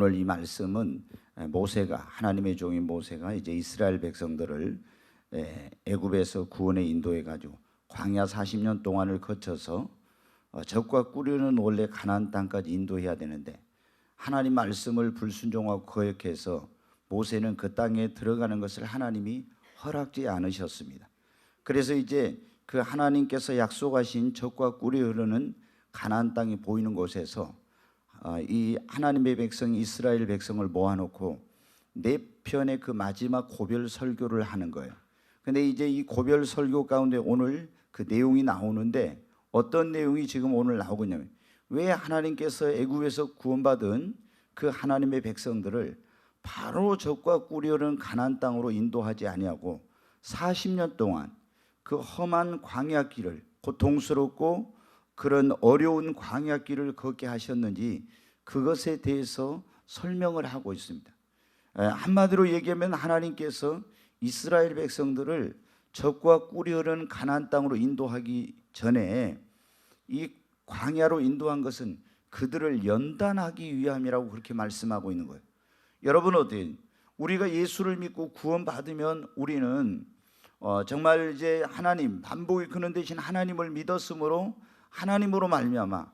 오늘 이 말씀은 모세가, 하나님의 종인 모세가 이제 이스라엘 백성들을 애굽에서 구원에 인도해 가지고 광야 40년 동안을 거쳐서 적과 꿀이는 원래 가나안 땅까지 인도해야 되는데 하나님 말씀을 불순종하고 거역해서 모세는 그 땅에 들어가는 것을 하나님이 허락지 않으셨습니다. 그래서 이제 그 하나님께서 약속하신 적과 꿀이 흐르는 가나안 땅이 보이는 곳에서 이 하나님의 백성 이스라엘 백성을 모아놓고 네 편의 그 마지막 고별 설교를 하는 거예요. 근데 이제 이 고별 설교 가운데 오늘 그 내용이 나오는데 어떤 내용이 지금 오늘 나오고 있냐면, 왜 하나님께서 애굽에서 구원받은 그 하나님의 백성들을 바로 적과 꿀이 흐르는 가나안 땅으로 인도하지 아니하고 40년 동안 그 험한 광야길을, 고통스럽고 그런 어려운 광야길을 걷게 하셨는지 그것에 대해서 설명을 하고 있습니다. 한마디로 얘기하면 하나님께서 이스라엘 백성들을 적과 꿀이 흐르는 가나안 땅으로 인도하기 전에 이 광야로 인도한 것은 그들을 연단하기 위함이라고 그렇게 말씀하고 있는 거예요. 여러분 어때요? 우리가 예수를 믿고 구원받으면 우리는 정말 이제 하나님, 반복이 그는 대신 하나님을 믿었으므로 하나님으로 말미암아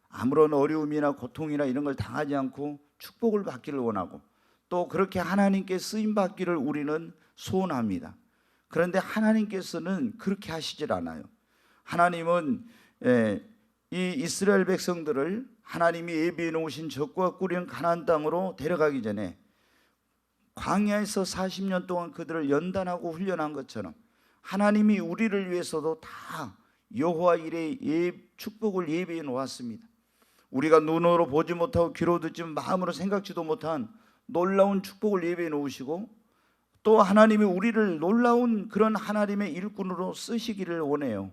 아무런 어려움이나 고통이나 이런 걸 당하지 않고 축복을 받기를 원하고 또 그렇게 하나님께 쓰임 받기를 우리는 소원합니다. 그런데 하나님께서는 그렇게 하시질 않아요. 하나님은 이 이스라엘 백성들을 하나님이 예비해 놓으신 적과 꿀인 가나안 땅으로 데려가기 전에 광야에서 40년 동안 그들을 연단하고 훈련한 것처럼 하나님이 우리를 위해서도 다 여호와 일의 축복을 예비해 놓았습니다. 우리가 눈으로 보지 못하고 귀로 듣지 마음으로 생각지도 못한 놀라운 축복을 예비해 놓으시고 또 하나님이 우리를 놀라운 그런 하나님의 일꾼으로 쓰시기를 원해요.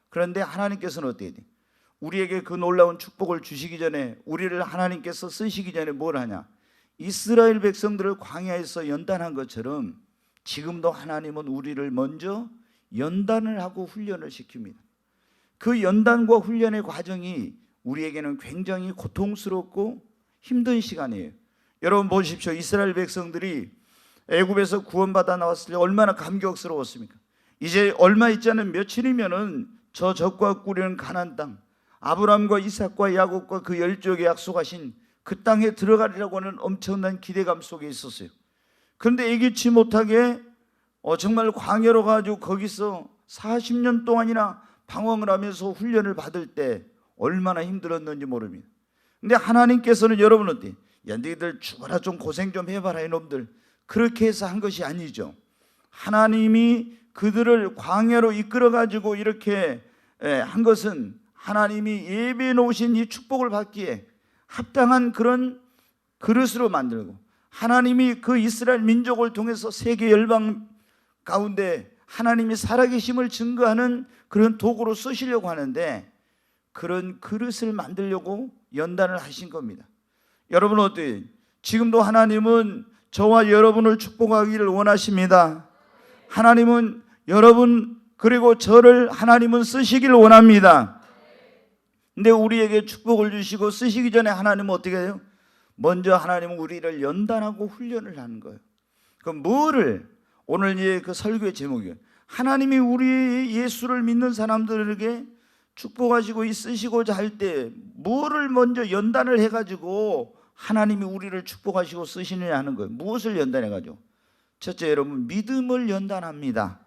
그런데 하나님께서는 어때야 돼? 우리에게 그 놀라운 축복을 주시기 전에, 우리를 하나님께서 쓰시기 전에 뭘 하냐? 이스라엘 백성들을 광야에서 연단한 것처럼 지금도 하나님은 우리를 먼저 연단을 하고 훈련을 시킵니다. 그 연단과 훈련의 과정이 우리에게는 굉장히 고통스럽고 힘든 시간이에요. 여러분 보십시오. 이스라엘 백성들이 애굽에서 구원받아 나왔을 때 얼마나 감격스러웠습니까? 이제 얼마 있지 않은 며칠이면은 저 적과 꿀이는 가나안 땅, 아브라함과 이삭과 야곱과 그 열족에 약속하신 그 땅에 들어가리라고 하는 엄청난 기대감 속에 있었어요. 그런데 예기치 못하게 정말 광야로 가지고 거기서 40년 동안이나 방황을 하면서 훈련을 받을 때 얼마나 힘들었는지 모릅니다. 근데 하나님께서는 여러분 어때? 야, 너희들 죽어라 좀 고생 좀 해봐라 이놈들, 그렇게 해서 한 것이 아니죠. 하나님이 그들을 광야로 이끌어 가지고 이렇게 한 것은 하나님이 예비해 놓으신 이 축복을 받기에 합당한 그런 그릇으로 만들고, 하나님이 그 이스라엘 민족을 통해서 세계 열방 가운데 하나님이 살아계심을 증거하는 그런 도구로 쓰시려고 하는데 그런 그릇을 만들려고 연단을 하신 겁니다. 여러분 어때요? 지금도 하나님은 저와 여러분을 축복하기를 원하십니다. 하나님은 여러분 그리고 저를 하나님은 쓰시기를 원합니다. 근데 우리에게 축복을 주시고 쓰시기 전에 하나님은 어떻게 해요? 먼저 하나님은 우리를 연단하고 훈련을 하는 거예요. 그럼 뭐를, 오늘 이제 그 설교의 제목이에요. 하나님이 우리 예수를 믿는 사람들에게 축복하시고 쓰시고자 할 때 뭐를 먼저 연단을 해가지고 하나님이 우리를 축복하시고 쓰시느냐 하는 거예요. 무엇을 연단해가지고? 첫째, 여러분 믿음을 연단합니다.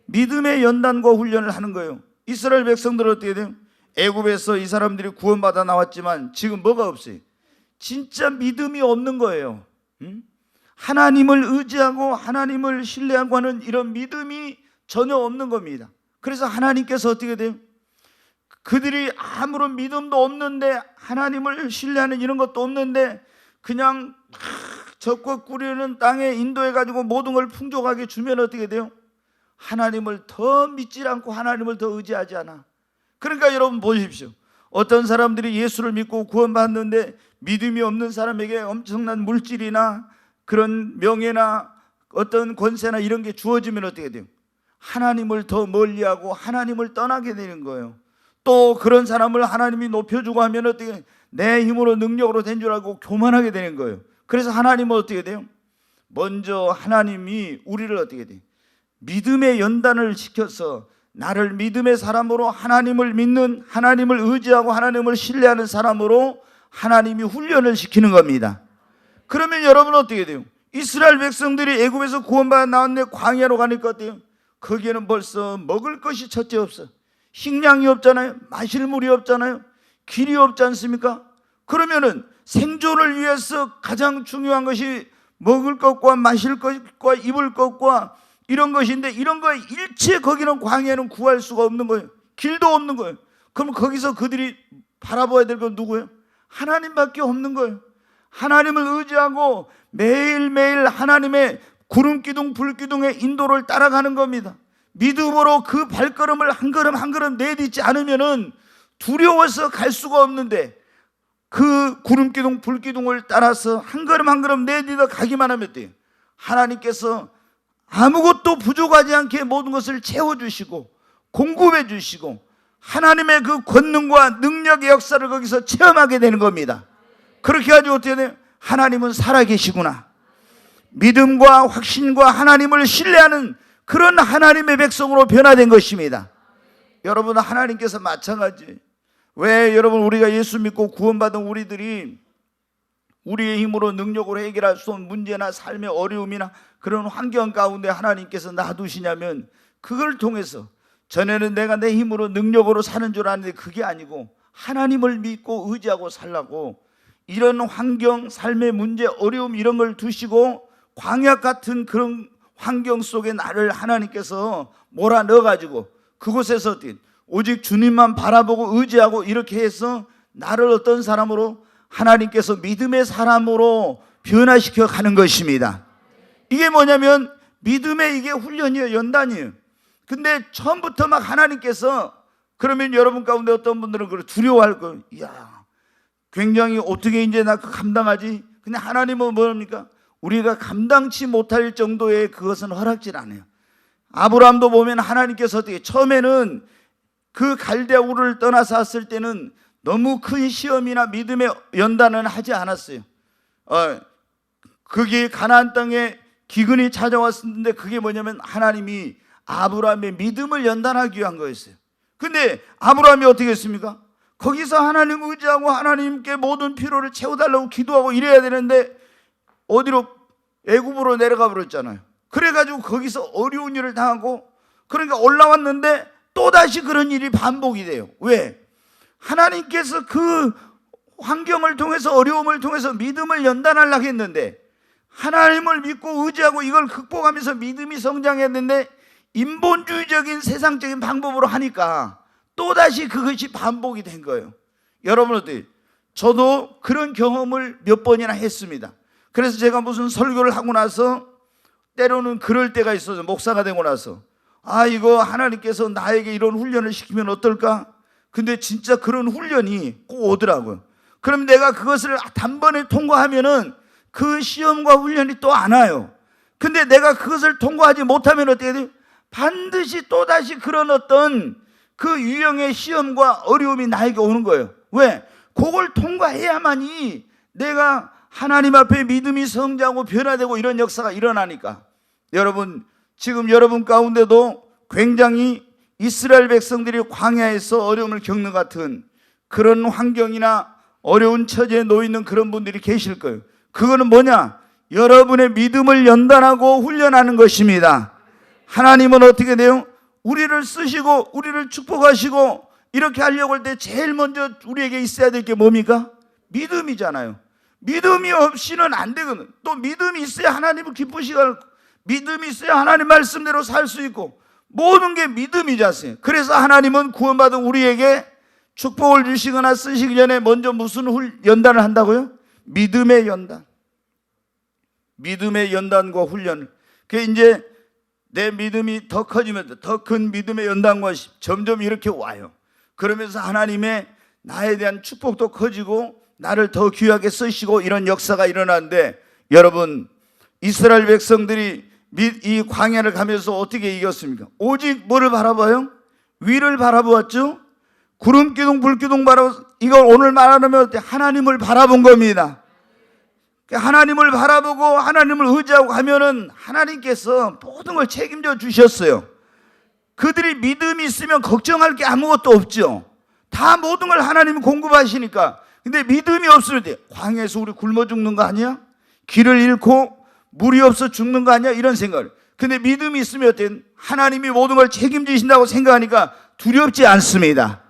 믿음의 연단과 훈련을 하는 거예요. 이스라엘 백성들은 어떻게 돼요? 애굽에서 이 사람들이 구원받아 나왔지만 지금 뭐가 없어요? 진짜 믿음이 없는 거예요. 하나님을 의지하고 하나님을 신뢰하고 하는 이런 믿음이 전혀 없는 겁니다. 그래서 하나님께서 어떻게 돼요? 그들이 아무런 믿음도 없는데, 하나님을 신뢰하는 이런 것도 없는데 그냥 적과 꿀이는 땅에 인도해 가지고 모든 걸 풍족하게 주면 어떻게 돼요? 하나님을 더 믿지 않고 하나님을 더 의지하지 않아. 그러니까 여러분 보십시오. 어떤 사람들이 예수를 믿고 구원받는데 믿음이 없는 사람에게 엄청난 물질이나 그런 명예나 어떤 권세나 이런 게 주어지면 어떻게 돼요? 하나님을 더 멀리하고 하나님을 떠나게 되는 거예요. 또 그런 사람을 하나님이 높여주고 하면 어떻게 내 힘으로 능력으로 된 줄 알고 교만하게 되는 거예요. 그래서 하나님은 어떻게 돼요? 먼저 하나님이 우리를 어떻게 돼요? 믿음의 연단을 시켜서 나를 믿음의 사람으로, 하나님을 믿는, 하나님을 의지하고 하나님을 신뢰하는 사람으로 하나님이 훈련을 시키는 겁니다. 그러면 여러분 어떻게 돼요? 이스라엘 백성들이 애굽에서 구원받아 나왔는데 광야로 가니까 어때요? 거기에는 벌써 먹을 것이 첫째 없어. 식량이 없잖아요. 마실 물이 없잖아요. 길이 없지 않습니까? 그러면은 생존을 위해서 가장 중요한 것이 먹을 것과 마실 것과 입을 것과 이런 것인데, 이런 거 일체 거기는 광야에는 구할 수가 없는 거예요. 길도 없는 거예요. 그럼 거기서 그들이 바라봐야 될 건 누구예요? 하나님밖에 없는 거예요. 하나님을 의지하고 매일매일 하나님의 구름기둥 불기둥의 인도를 따라가는 겁니다. 믿음으로 그 발걸음을 한 걸음 한 걸음 내딛지 않으면은 두려워서 갈 수가 없는데, 그 구름기둥 불기둥을 따라서 한 걸음 한 걸음 내딛어 가기만 하면 돼요. 하나님께서 아무것도 부족하지 않게 모든 것을 채워주시고 공급해 주시고 하나님의 그 권능과 능력의 역사를 거기서 체험하게 되는 겁니다. 그렇게 가지고 어떻게 돼요? 하나님은 살아계시구나, 믿음과 확신과 하나님을 신뢰하는 그런 하나님의 백성으로 변화된 것입니다. 여러분, 하나님께서 마찬가지. 왜 여러분, 우리가 예수 믿고 구원받은 우리들이 우리의 힘으로 능력으로 해결할 수 없는 문제나 삶의 어려움이나 그런 환경 가운데 하나님께서 놔두시냐면, 그걸 통해서 전에는 내가 내 힘으로 능력으로 사는 줄 알았는데 그게 아니고 하나님을 믿고 의지하고 살라고 이런 환경, 삶의 문제, 어려움 이런 걸 두시고 광야 같은 그런 환경 속에 나를 하나님께서 몰아넣어가지고 그곳에서 오직 주님만 바라보고 의지하고 이렇게 해서 나를 어떤 사람으로, 하나님께서 믿음의 사람으로 변화시켜 가는 것입니다. 이게 뭐냐면 믿음의 이게 훈련이에요. 연단이에요. 근데 처음부터 막 하나님께서, 그러면 여러분 가운데 어떤 분들은 그걸 두려워할 거예요. 이야, 굉장히 어떻게 이제 나 감당하지? 근데 하나님은 뭡니까? 우리가 감당치 못할 정도의 그것은 허락질 않아요. 아브라함도 보면 하나님께서 어떻게, 처음에는 그 갈대아 우르를 떠나서 왔을 때는 너무 큰 시험이나 믿음의 연단은 하지 않았어요. 그게 가나안 땅에 기근이 찾아왔었는데 그게 뭐냐면 하나님이 아브라함의 믿음을 연단하기 위한 거였어요. 근데 아브라함이 어떻게 했습니까? 거기서 하나님 의지하고 하나님께 모든 필요를 채워달라고 기도하고 이래야 되는데 어디로? 애굽으로 내려가 버렸잖아요. 그래가지고 거기서 어려운 일을 당하고, 그러니까 올라왔는데 또다시 그런 일이 반복이 돼요. 왜? 하나님께서 그 환경을 통해서, 어려움을 통해서 믿음을 연단하려고 했는데, 하나님을 믿고 의지하고 이걸 극복하면서 믿음이 성장했는데 인본주의적인 세상적인 방법으로 하니까 또다시 그것이 반복이 된 거예요. 여러분들, 저도 그런 경험을 몇 번이나 했습니다. 그래서 제가 무슨 설교를 하고 나서 때로는 그럴 때가 있어서, 목사가 되고 나서 이거 하나님께서 나에게 이런 훈련을 시키면 어떨까? 근데 진짜 그런 훈련이 꼭 오더라고요. 그럼 내가 그것을 단번에 통과하면은 그 시험과 훈련이 또 안 와요. 근데 내가 그것을 통과하지 못하면 어떻게 돼요? 반드시 또다시 그런 어떤 그 유형의 시험과 어려움이 나에게 오는 거예요. 왜? 그걸 통과해야만이 내가 하나님 앞에 믿음이 성장하고 변화되고 이런 역사가 일어나니까. 여러분, 지금 여러분 가운데도 굉장히 이스라엘 백성들이 광야에서 어려움을 겪는 같은 그런 환경이나 어려운 처지에 놓여 있는 그런 분들이 계실 거예요. 그거는 뭐냐? 여러분의 믿음을 연단하고 훈련하는 것입니다. 하나님은 어떻게 돼요? 우리를 쓰시고 우리를 축복하시고 이렇게 하려고 할 때 제일 먼저 우리에게 있어야 될 게 뭡니까? 믿음이잖아요. 믿음이 없이는 안 되거든. 또 믿음이 있어야 하나님을 기쁘시고, 믿음이 있어야 하나님 말씀대로 살 수 있고, 모든 게 믿음이잖아요. 그래서 하나님은 구원받은 우리에게 축복을 주시거나 쓰시기 전에 먼저 무슨 연단을 한다고요? 믿음의 연단. 믿음의 연단과 훈련. 그게 이제 내 믿음이 더 커지면서 더 큰 믿음의 연단과 점점 이렇게 와요. 그러면서 하나님의 나에 대한 축복도 커지고 나를 더 귀하게 쓰시고 이런 역사가 일어나는데, 여러분, 이스라엘 백성들이 이 광야를 가면서 어떻게 이겼습니까? 오직 뭐를 바라봐요? 위를 바라보았죠. 구름기둥 불기둥 바라보, 이걸 오늘 말하면 하나님을 바라본 겁니다. 하나님을 바라보고 하나님을 의지하고 하면은 하나님께서 모든 걸 책임져 주셨어요. 그들이 믿음이 있으면 걱정할 게 아무것도 없죠. 다 모든 걸 하나님이 공급하시니까. 근데 믿음이 없을 때 광야에서 우리 굶어 죽는 거 아니야? 길을 잃고 물이 없어 죽는 거 아니야? 이런 생각을. 근데 믿음이 있으면 어때요? 하나님이 모든 걸 책임지신다고 생각하니까 두렵지 않습니다.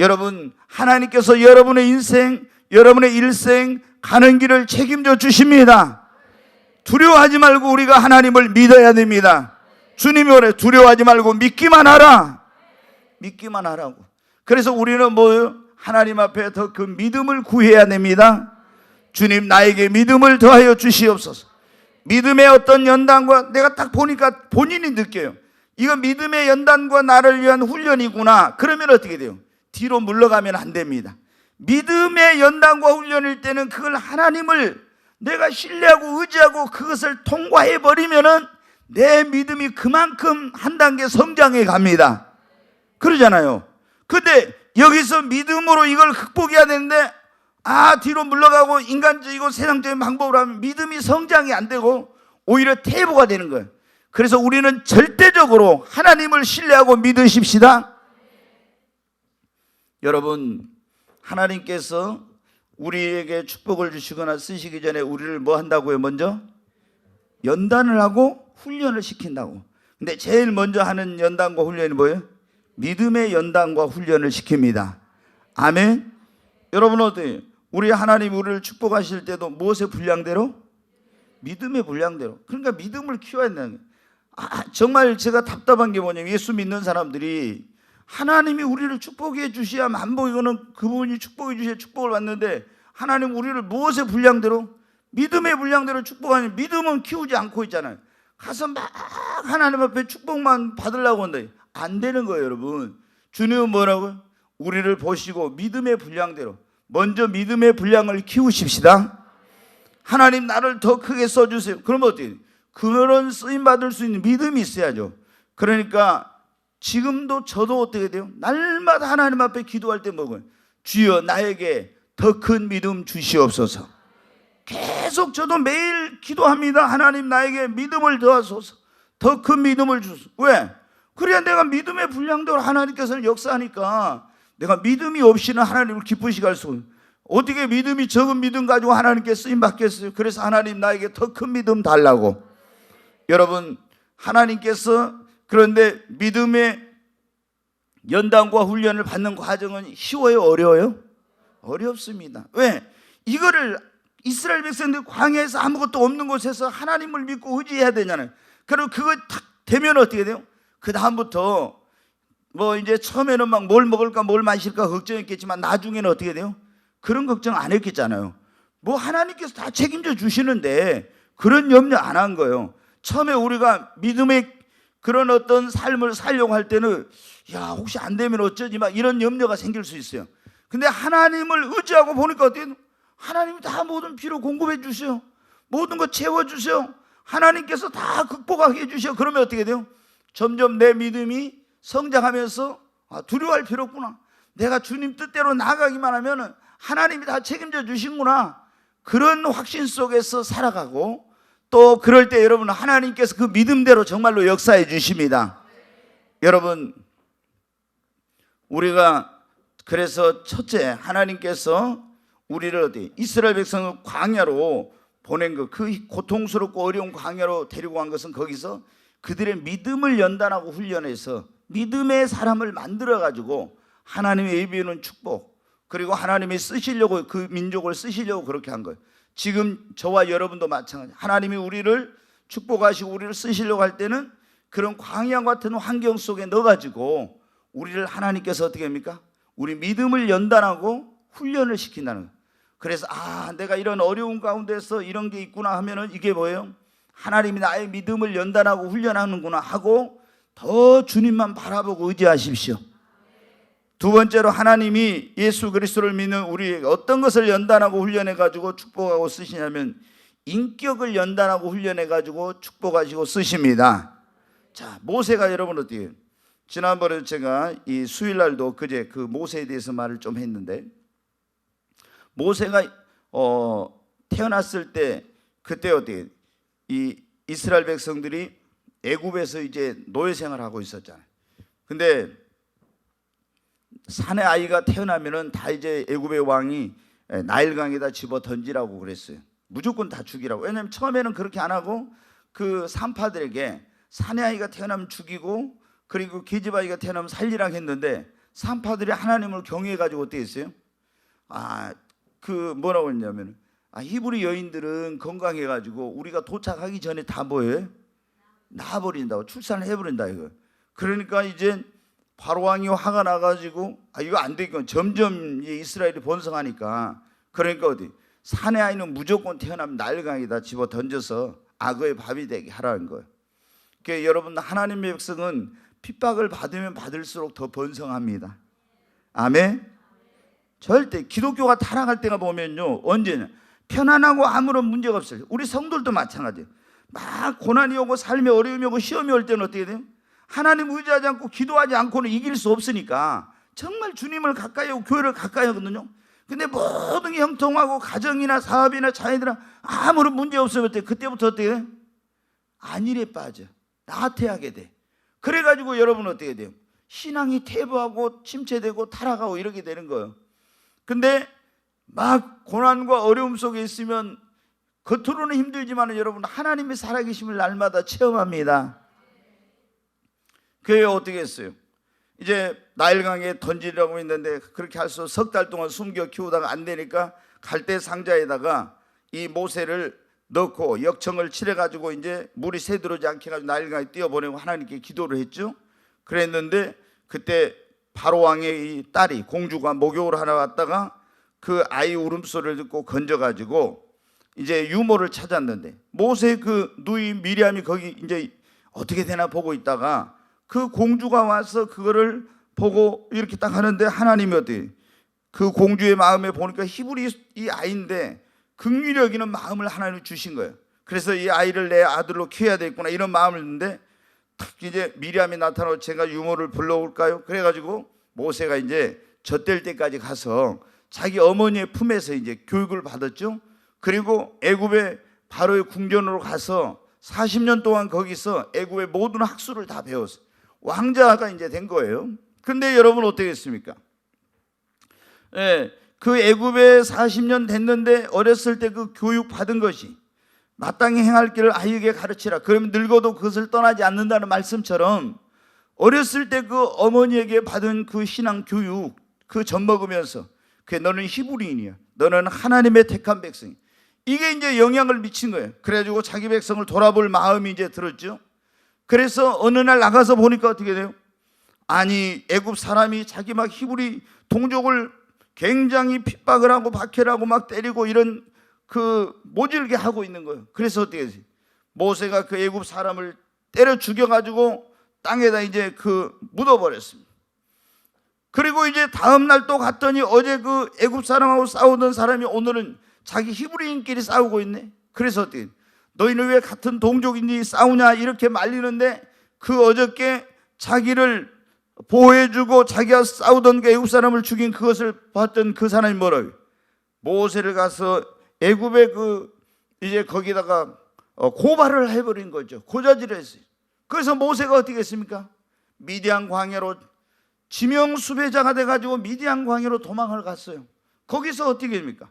여러분, 하나님께서 여러분의 인생, 여러분의 일생 가는 길을 책임져 주십니다. 두려워하지 말고 우리가 하나님을 믿어야 됩니다. 주님이 오래 두려워하지 말고 믿기만 하라. 믿기만 하라고. 그래서 우리는 뭐예요? 하나님 앞에 더 그 믿음을 구해야 됩니다. 주님, 나에게 믿음을 더하여 주시옵소서. 믿음의 어떤 연단과, 내가 딱 보니까 본인이 느껴요. 이거 믿음의 연단과 나를 위한 훈련이구나. 그러면 어떻게 돼요? 뒤로 물러가면 안 됩니다. 믿음의 연단과 훈련일 때는 그걸 하나님을 내가 신뢰하고 의지하고 그것을 통과해 버리면은 내 믿음이 그만큼 한 단계 성장해 갑니다. 그러잖아요. 근데 여기서 믿음으로 이걸 극복해야 되는데 뒤로 물러가고 인간적이고 세상적인 방법으로 하면 믿음이 성장이 안 되고 오히려 퇴보가 되는 거예요. 그래서 우리는 절대적으로 하나님을 신뢰하고 믿으십시다. 여러분, 하나님께서 우리에게 축복을 주시거나 쓰시기 전에 우리를 뭐 한다고요? 먼저 연단을 하고 훈련을 시킨다고. 근데 제일 먼저 하는 연단과 훈련이 뭐예요? 믿음의 연단과 훈련을 시킵니다. 아멘. 여러분 어때요? 우리 하나님 우리를 축복하실 때도 무엇의 분량대로? 믿음의 분량대로. 그러니까 믿음을 키워야 된다는 거예요. 정말 제가 답답한 게 뭐냐면 예수 믿는 사람들이 하나님이 우리를 축복해 주셔야 만복, 이거는 그분이 축복해 주셔야 축복을 받는데 하나님 우리를 무엇의 분량대로? 믿음의 분량대로 축복하니 믿음은 키우지 않고 있잖아요. 가서 막 하나님 앞에 축복만 받으려고 한다. 안 되는 거예요, 여러분. 주님은 뭐라고요? 우리를 보시고 믿음의 분량대로 먼저 믿음의 분량을 키우십시다. 하나님 나를 더 크게 써주세요. 그러면 어떻게 돼요? 그런 쓰임받을 수 있는 믿음이 있어야죠. 그러니까 지금도 저도 어떻게 돼요? 날마다 하나님 앞에 기도할 때 뭐고요? 주여 나에게 더 큰 믿음 주시옵소서. 계속 저도 매일 기도합니다. 하나님 나에게 믿음을 더하소서. 더 큰 믿음을 주소서. 왜? 그래야 내가 믿음의 분량대로 하나님께서는 역사하니까 내가 믿음이 없이는 하나님을 기쁘시게 할 수. 어떻게 믿음이 적은 믿음 가지고 하나님께 쓰임 받겠어요? 그래서 하나님 나에게 더 큰 믿음 달라고. 여러분, 하나님께서 그런데 믿음의 연단과 훈련을 받는 과정은 쉬워요? 어려워요? 어렵습니다. 왜? 이거를 이스라엘 백성들 광야에서 아무것도 없는 곳에서 하나님을 믿고 의지해야 되잖아요. 그리고 그거 딱 되면 어떻게 돼요? 그 다음부터 뭐 이제 처음에는 막 뭘 먹을까 뭘 마실까 걱정했겠지만 나중에는 어떻게 돼요? 그런 걱정 안 했겠잖아요. 뭐 하나님께서 다 책임져 주시는데 그런 염려 안 한 거예요. 처음에 우리가 믿음의 그런 어떤 삶을 살려고 할 때는 야 혹시 안 되면 어쩌지 막 이런 염려가 생길 수 있어요. 근데 하나님을 의지하고 보니까 어때요? 하나님이 다 모든 필요 공급해 주세요. 모든 거 채워주세요. 하나님께서 다 극복하게 해주세요. 그러면 어떻게 돼요? 점점 내 믿음이 성장하면서 두려워할 필요 없구나. 내가 주님 뜻대로 나아가기만 하면 하나님이 다 책임져 주신구나. 그런 확신 속에서 살아가고 또 그럴 때 여러분 하나님께서 그 믿음대로 정말로 역사해 주십니다. 여러분 우리가 그래서 첫째 하나님께서 우리를 어디 이스라엘 백성을 광야로 보낸 것, 그 고통스럽고 어려운 광야로 데리고 간 것은 거기서 그들의 믿음을 연단하고 훈련해서 믿음의 사람을 만들어 가지고 하나님의 예비해놓은 축복 그리고 하나님이 쓰시려고 그 민족을 쓰시려고 그렇게 한 거예요. 지금 저와 여러분도 마찬가지. 하나님이 우리를 축복하시고 우리를 쓰시려고 할 때는 그런 광야 같은 환경 속에 넣어가지고 우리를 하나님께서 어떻게 합니까? 우리 믿음을 연단하고 훈련을 시킨다는 거예요. 그래서 내가 이런 어려운 가운데서 이런 게 있구나 하면은 이게 뭐예요? 하나님이 나의 믿음을 연단하고 훈련하는구나 하고 더 주님만 바라보고 의지하십시오. 두 번째로 하나님이 예수 그리스도를 믿는 우리에게 어떤 것을 연단하고 훈련해가지고 축복하고 쓰시냐면 인격을 연단하고 훈련해가지고 축복하시고 쓰십니다. 자, 모세가 여러분 어떻게 지난번에 제가 이 수요일날도 그제 그 모세에 대해서 말을 좀 했는데 모세가 태어났을 때 그때 어떻게 이 이스라엘 백성들이 애굽에서 이제 노예 생활하고 있었잖아요. 근데 산의 아이가 태어나면은 다 이제 애굽의 왕이 나일강에다 집어 던지라고 그랬어요. 무조건 다 죽이라고. 왜냐하면 처음에는 그렇게 안 하고 그 산파들에게 산의 아이가 태어나면 죽이고 그리고 계집아이가 태어나면 살리라고 했는데 산파들이 하나님을 경외해 가지고 어떻게 했어요? 그 뭐라고 했냐면 히브리 여인들은 건강해 가지고 우리가 도착하기 전에 다 뭐예요? 낳아버린다고, 출산을 해버린다 이거. 그러니까 이제 바로 왕이 화가 나가지고 이거 안 되겠구나. 점점 이스라엘이 번성하니까 그러니까 어디 산의 아이는 무조건 태어나면 나일강에다 집어 던져서 악어의 밥이 되게 하라는 거예요. 그러니까 여러분, 하나님의 백성은 핍박을 받으면 받을수록 더 번성합니다. 아멘. 절대 기독교가 타락할 때가 보면요, 언제냐, 편안하고 아무런 문제가 없어요. 우리 성도들도 마찬가지예요. 막 고난이 오고 삶에 어려움이 오고 시험이 올 때는 어떻게 돼요? 하나님 의지하지 않고 기도하지 않고는 이길 수 없으니까 정말 주님을 가까이 하고 교회를 가까이 하거든요. 근데 모든 게 형통하고 가정이나 사업이나 자녀들이나 아무런 문제 없으면 그때부터 어떻게 돼? 안일에 빠져, 나태하게 돼. 그래가지고 여러분 어떻게 돼요? 신앙이 퇴보하고 침체되고 타락하고 이렇게 되는 거예요. 근데 막 고난과 어려움 속에 있으면 겉으로는 힘들지만 여러분, 하나님의 살아계심을 날마다 체험합니다. 그게 어떻게 했어요? 이제 나일강에 던지려고 했는데 그렇게 할 수 석 달 동안 숨겨 키우다가 안 되니까 갈대 상자에다가 이 모세를 넣고 역청을 칠해가지고 이제 물이 새들어오지 않게 해가지고 나일강에 띄워보내고 하나님께 기도를 했죠. 그랬는데 그때 바로 왕의 이 딸이 공주가 목욕을 하러 왔다가 그 아이 울음소리를 듣고 건져가지고 이제 유모를 찾았는데 모세 그 누이 미리암이 거기 이제 어떻게 되나 보고 있다가 그 공주가 와서 그거를 보고 이렇게 딱 하는데 하나님이 어떻게 그 공주의 마음에 보니까 히브리 이 아이인데 긍휼히 여기는 마음을 하나님 주신 거예요. 그래서 이 아이를 내 아들로 키워야 되겠구나 이런 마음을 듣는데 탁 이제 미리암이 나타나고 제가 유모를 불러올까요? 그래가지고 모세가 이제 젖될 때까지 가서 자기 어머니의 품에서 이제 교육을 받았죠. 그리고 애굽의 바로의 궁전으로 가서 40년 동안 거기서 애굽의 모든 학술을 다 배웠어요. 왕자가 이제 된 거예요. 근데 여러분 어떻게 했습니까? 그 애굽에 40년 됐는데 어렸을 때 그 교육 받은 것이 마땅히 행할 길을 아이에게 가르치라. 그러면 늙어도 그것을 떠나지 않는다는 말씀처럼 어렸을 때 그 어머니에게 받은 그 신앙 교육 그 젖 먹으면서 너는 히브리인이야. 너는 하나님의 택한 백성이야. 이게 이제 영향을 미친 거예요. 그래가지고 자기 백성을 돌아볼 마음이 이제 들었죠. 그래서 어느 날 나가서 보니까 어떻게 돼요? 아니 애굽 사람이 자기 막 히브리 동족을 굉장히 핍박을 하고 박해를 하고 막 때리고 이런 그 모질게 하고 있는 거예요. 그래서 어떻게 했어요? 모세가 그 애굽 사람을 때려 죽여가지고 땅에다 이제 그 묻어버렸습니다. 그리고 이제 다음 날 또 갔더니 어제 그 애굽 사람하고 싸우던 사람이 오늘은 자기 히브리인끼리 싸우고 있네. 그래서 어떻게 너희는 왜 같은 동족인지 싸우냐 이렇게 말리는데 그 어저께 자기를 보호해주고 자기가 싸우던 그 애굽 사람을 죽인 그것을 봤던 그 사람이 뭐라고요? 모세를 가서 애굽의 그 이제 거기다가 고발을 해버린 거죠. 고자질을 했어요. 그래서 모세가 어떻게 했습니까? 미디안 광야로 지명 수배자가 돼가지고 미디안 광야로 도망을 갔어요. 거기서 어떻게 됩니까?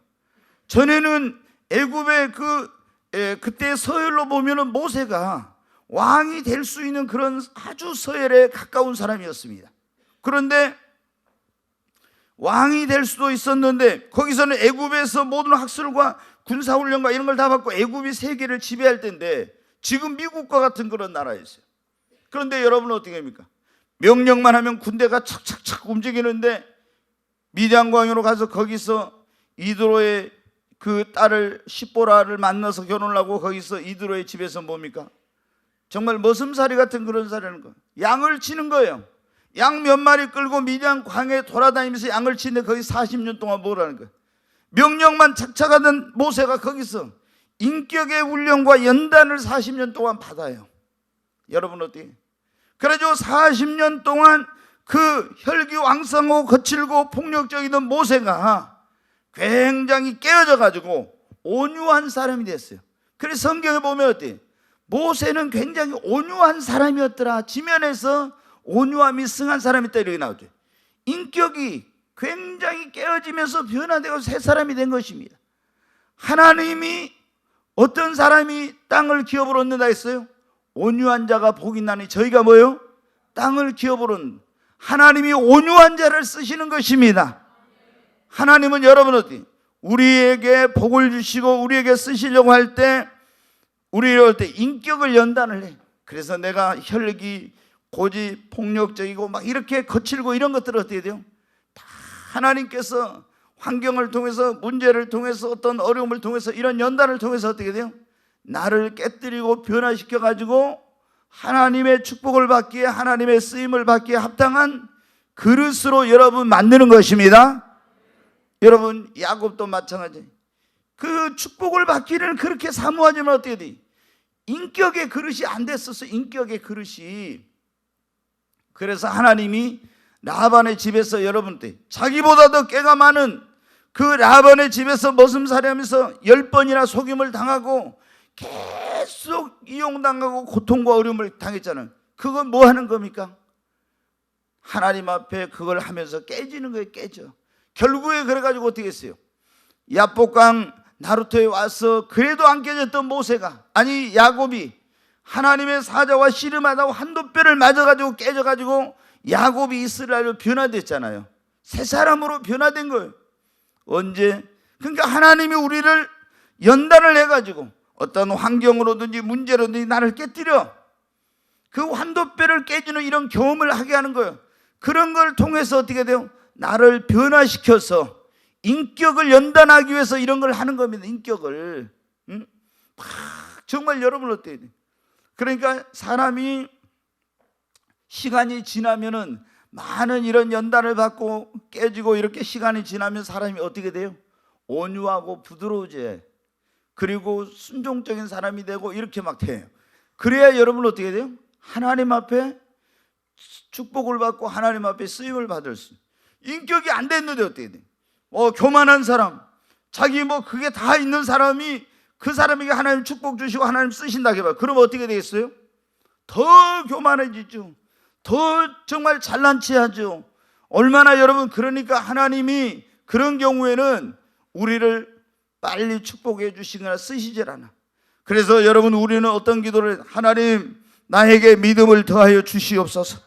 전에는 애굽의 그때 서열로 보면은 모세가 왕이 될 수 있는 그런 아주 서열에 가까운 사람이었습니다. 그런데 왕이 될 수도 있었는데 거기서는 애굽에서 모든 학술과 군사훈련과 이런 걸 다 받고 애굽이 세계를 지배할 때인데 지금 미국과 같은 그런 나라였어요. 그런데 여러분은 어떻게 합니까? 명령만 하면 군대가 착착착 움직이는데 미디안 광야로 가서 거기서 이드로의 그 딸을 십보라를 만나서 결혼을 하고 거기서 이드로의 집에서 뭡니까? 정말 머슴살이 같은 그런 살이라는 거예요. 양을 치는 거예요. 양 몇 마리 끌고 미디안 광야에 돌아다니면서 양을 치는데 거기 40년 동안 뭐라는 거예요? 명령만 착착하던 모세가 거기서 인격의 훈련과 연단을 40년 동안 받아요. 여러분 어때요? 그래가지고 40년 동안 그 혈기왕성하고 거칠고 폭력적이던 모세가 굉장히 깨어져 가지고 온유한 사람이 됐어요. 그래서 성경에 보면 어때요? 모세는 굉장히 온유한 사람이었더라. 지면에서 온유함이 승한 사람이다 이렇게 나오죠. 인격이 굉장히 깨어지면서 변화되고 새 사람이 된 것입니다. 하나님이 어떤 사람이 땅을 기업으로 얻는다 했어요? 온유한 자가 복이 나니 저희가 뭐요? 땅을 기업으로 얻는. 하나님이 온유한 자를 쓰시는 것입니다. 하나님은 여러분 어디 우리에게 복을 주시고 우리에게 쓰시려고 할 때 우리를 때 인격을 연단을 해. 그래서 내가 혈기, 고집, 폭력적이고 막 이렇게 거칠고 이런 것들을 어떻게 돼요? 다 하나님께서 환경을 통해서 문제를 통해서 어떤 어려움을 통해서 이런 연단을 통해서 어떻게 돼요? 나를 깨뜨리고 변화시켜 가지고 하나님의 축복을 받기에 하나님의 쓰임을 받기에 합당한 그릇으로 여러분 만드는 것입니다. 여러분 야곱도 마찬가지. 그 축복을 받기를 그렇게 사모하지만 어떻게 돼? 인격의 그릇이 안 됐었어. 인격의 그릇이. 그래서 하나님이 라반의 집에서 여러분들 자기보다 더 깨가 많은 그 라반의 집에서 머슴살이하면서 10번이나 속임을 당하고 계속 이용당하고 고통과 어려움을 당했잖아요. 그건 뭐 하는 겁니까? 하나님 앞에 그걸 하면서 깨지는 거예요. 깨져. 결국에 그래가지고 어떻게 했어요? 야복강 나루토에 와서 그래도 안 깨졌던 모세가, 아니 야곱이 하나님의 사자와 씨름하다고 한도뼈를 맞아가지고 깨져가지고 야곱이 이스라엘로 변화됐잖아요. 새 사람으로 변화된 거예요. 언제? 그러니까 하나님이 우리를 연단을 해가지고 어떤 환경으로든지 문제로든지 나를 깨뜨려 그 한도뼈를 깨주는 이런 경험을 하게 하는 거예요. 그런 걸 통해서 어떻게 돼요? 나를 변화시켜서 인격을 연단하기 위해서 이런 걸 하는 겁니다. 인격을. 정말 여러분 어때요? 그러니까 사람이 시간이 지나면은 많은 이런 연단을 받고 깨지고 이렇게 시간이 지나면 사람이 어떻게 돼요? 온유하고 부드러워져요. 그리고 순종적인 사람이 되고 이렇게 막 돼요. 그래야 여러분 어떻게 돼요? 하나님 앞에 축복을 받고 하나님 앞에 쓰임을 받을 수. 인격이 안 됐는데 어떻게 돼요? 교만한 사람, 자기 그게 다 있는 사람이 그 사람에게 하나님 축복 주시고 하나님 쓰신다고 해봐요. 그럼 어떻게 되겠어요? 더 교만해지죠. 더 정말 잘난 체 하죠. 얼마나 여러분, 그러니까 하나님이 그런 경우에는 우리를 빨리 축복해 주시거나 쓰시질 않아. 그래서 여러분 우리는 어떤 기도를, 하나님 나에게 믿음을 더하여 주시옵소서,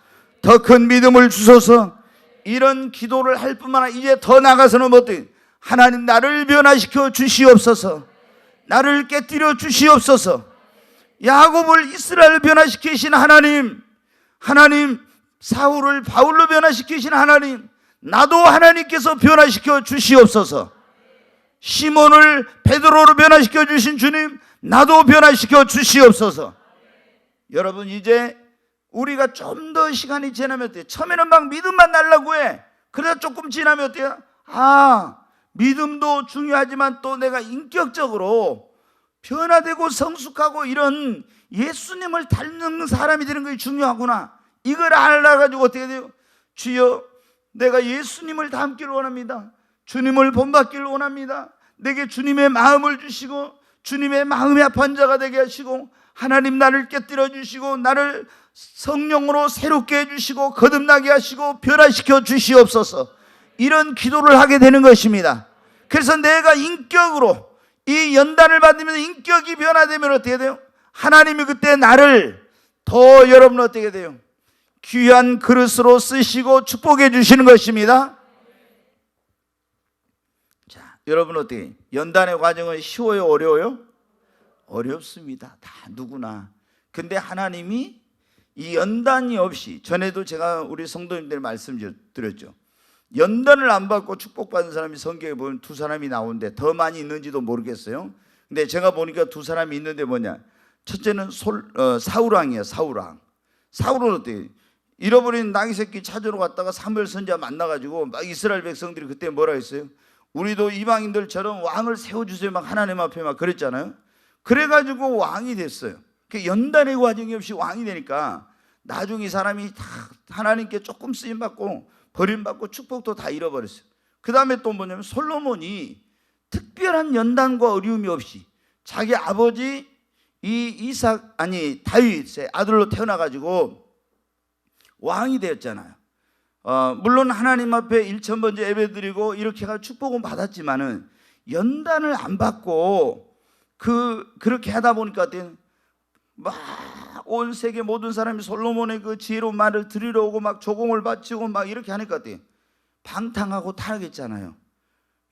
더 큰 믿음을 주소서, 이런 기도를 할 뿐만 아니라 이제 더 나가서는 어떻게, 하나님 나를 변화시켜 주시옵소서, 나를 깨뜨려 주시옵소서. 야곱을 이스라엘 변화시키신 하나님, 하나님 사울을 바울로 변화시키신 하나님, 나도 하나님께서 변화시켜 주시옵소서. 시몬을 베드로로 변화시켜 주신 주님, 나도 변화시켜 주시옵소서. 여러분 이제 우리가 좀 더 시간이 지나면 어때요? 처음에는 막 믿음만 달라고 해. 그러다 조금 지나면 어때요? 믿음도 중요하지만 또 내가 인격적으로 변화되고 성숙하고 이런 예수님을 닮는 사람이 되는 것이 중요하구나. 이걸 알아가지고 어떻게 돼요? 주여, 내가 예수님을 닮기를 원합니다. 주님을 본받기를 원합니다. 내게 주님의 마음을 주시고 주님의 마음에 합한 자가 되게 하시고, 하나님 나를 깨뜨려 주시고 나를 성령으로 새롭게 해주시고 거듭나게 하시고 변화시켜 주시옵소서. 이런 기도를 하게 되는 것입니다. 그래서 내가 인격으로 이 연단을 받으면서 인격이 변화되면 어떻게 돼요? 하나님이 그때 나를 더 여러분 어떻게 돼요? 귀한 그릇으로 쓰시고 축복해 주시는 것입니다. 자, 여러분 어떻게, 연단의 과정은 쉬워요, 어려워요? 어렵습니다. 다 누구나. 근데 하나님이 이 연단이 없이, 전에도 제가 우리 성도님들 말씀드렸죠. 연단을 안 받고 축복받은 사람이 성경에 보면 두 사람이 나오는데 더 많이 있는지도 모르겠어요. 근데 제가 보니까 두 사람이 있는데 뭐냐, 첫째는 사울왕이에요. 사울왕. 사울은 어때요? 잃어버린 나귀 새끼 찾으러 갔다가 사무엘 선지자 만나가지고 막 이스라엘 백성들이 그때 뭐라 했어요? 우리도 이방인들처럼 왕을 세워주세요 막 하나님 앞에 막 그랬잖아요. 그래가지고 왕이 됐어요. 연단의 과정이 없이 왕이 되니까 나중에 이 사람이 다 하나님께 조금 쓰임받고 버림받고 축복도 다 잃어버렸어요. 그 다음에 또 뭐냐면 솔로몬이 특별한 연단과 어려움이 없이 자기 아버지 다윗의 아들로 태어나가지고 왕이 되었잖아요. 물론 하나님 앞에 1,000번째 예배드리고 이렇게 해가 축복은 받았지만은 연단을 안 받고 그렇게 하다 보니까 막 온 세계 모든 사람이 솔로몬의 그 지혜로운 말을 들으러 오고 막 조공을 바치고 막 이렇게 하니까 방탕하고 타락했잖아요.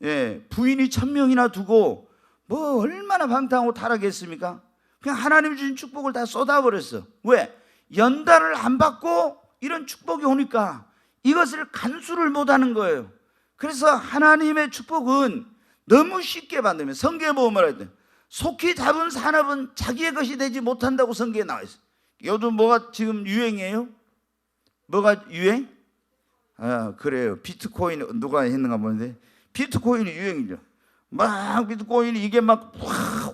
예, 부인이 1,000명이나 두고 뭐 얼마나 방탕하고 타락했습니까? 그냥 하나님 주신 축복을 다 쏟아버렸어. 왜? 연단을 안 받고 이런 축복이 오니까 이것을 간수를 못하는 거예요. 그래서 하나님의 축복은 너무 쉽게 받으면 성경에 보면 말할 속히 잡은 산업은 자기의 것이 되지 못한다고 성경에 나와 있어요. 요즘 뭐가 지금 유행이에요? 뭐가 유행? 그래요. 비트코인 누가 했는가 보는데 비트코인이 유행이죠. 막 비트코인이 이게 막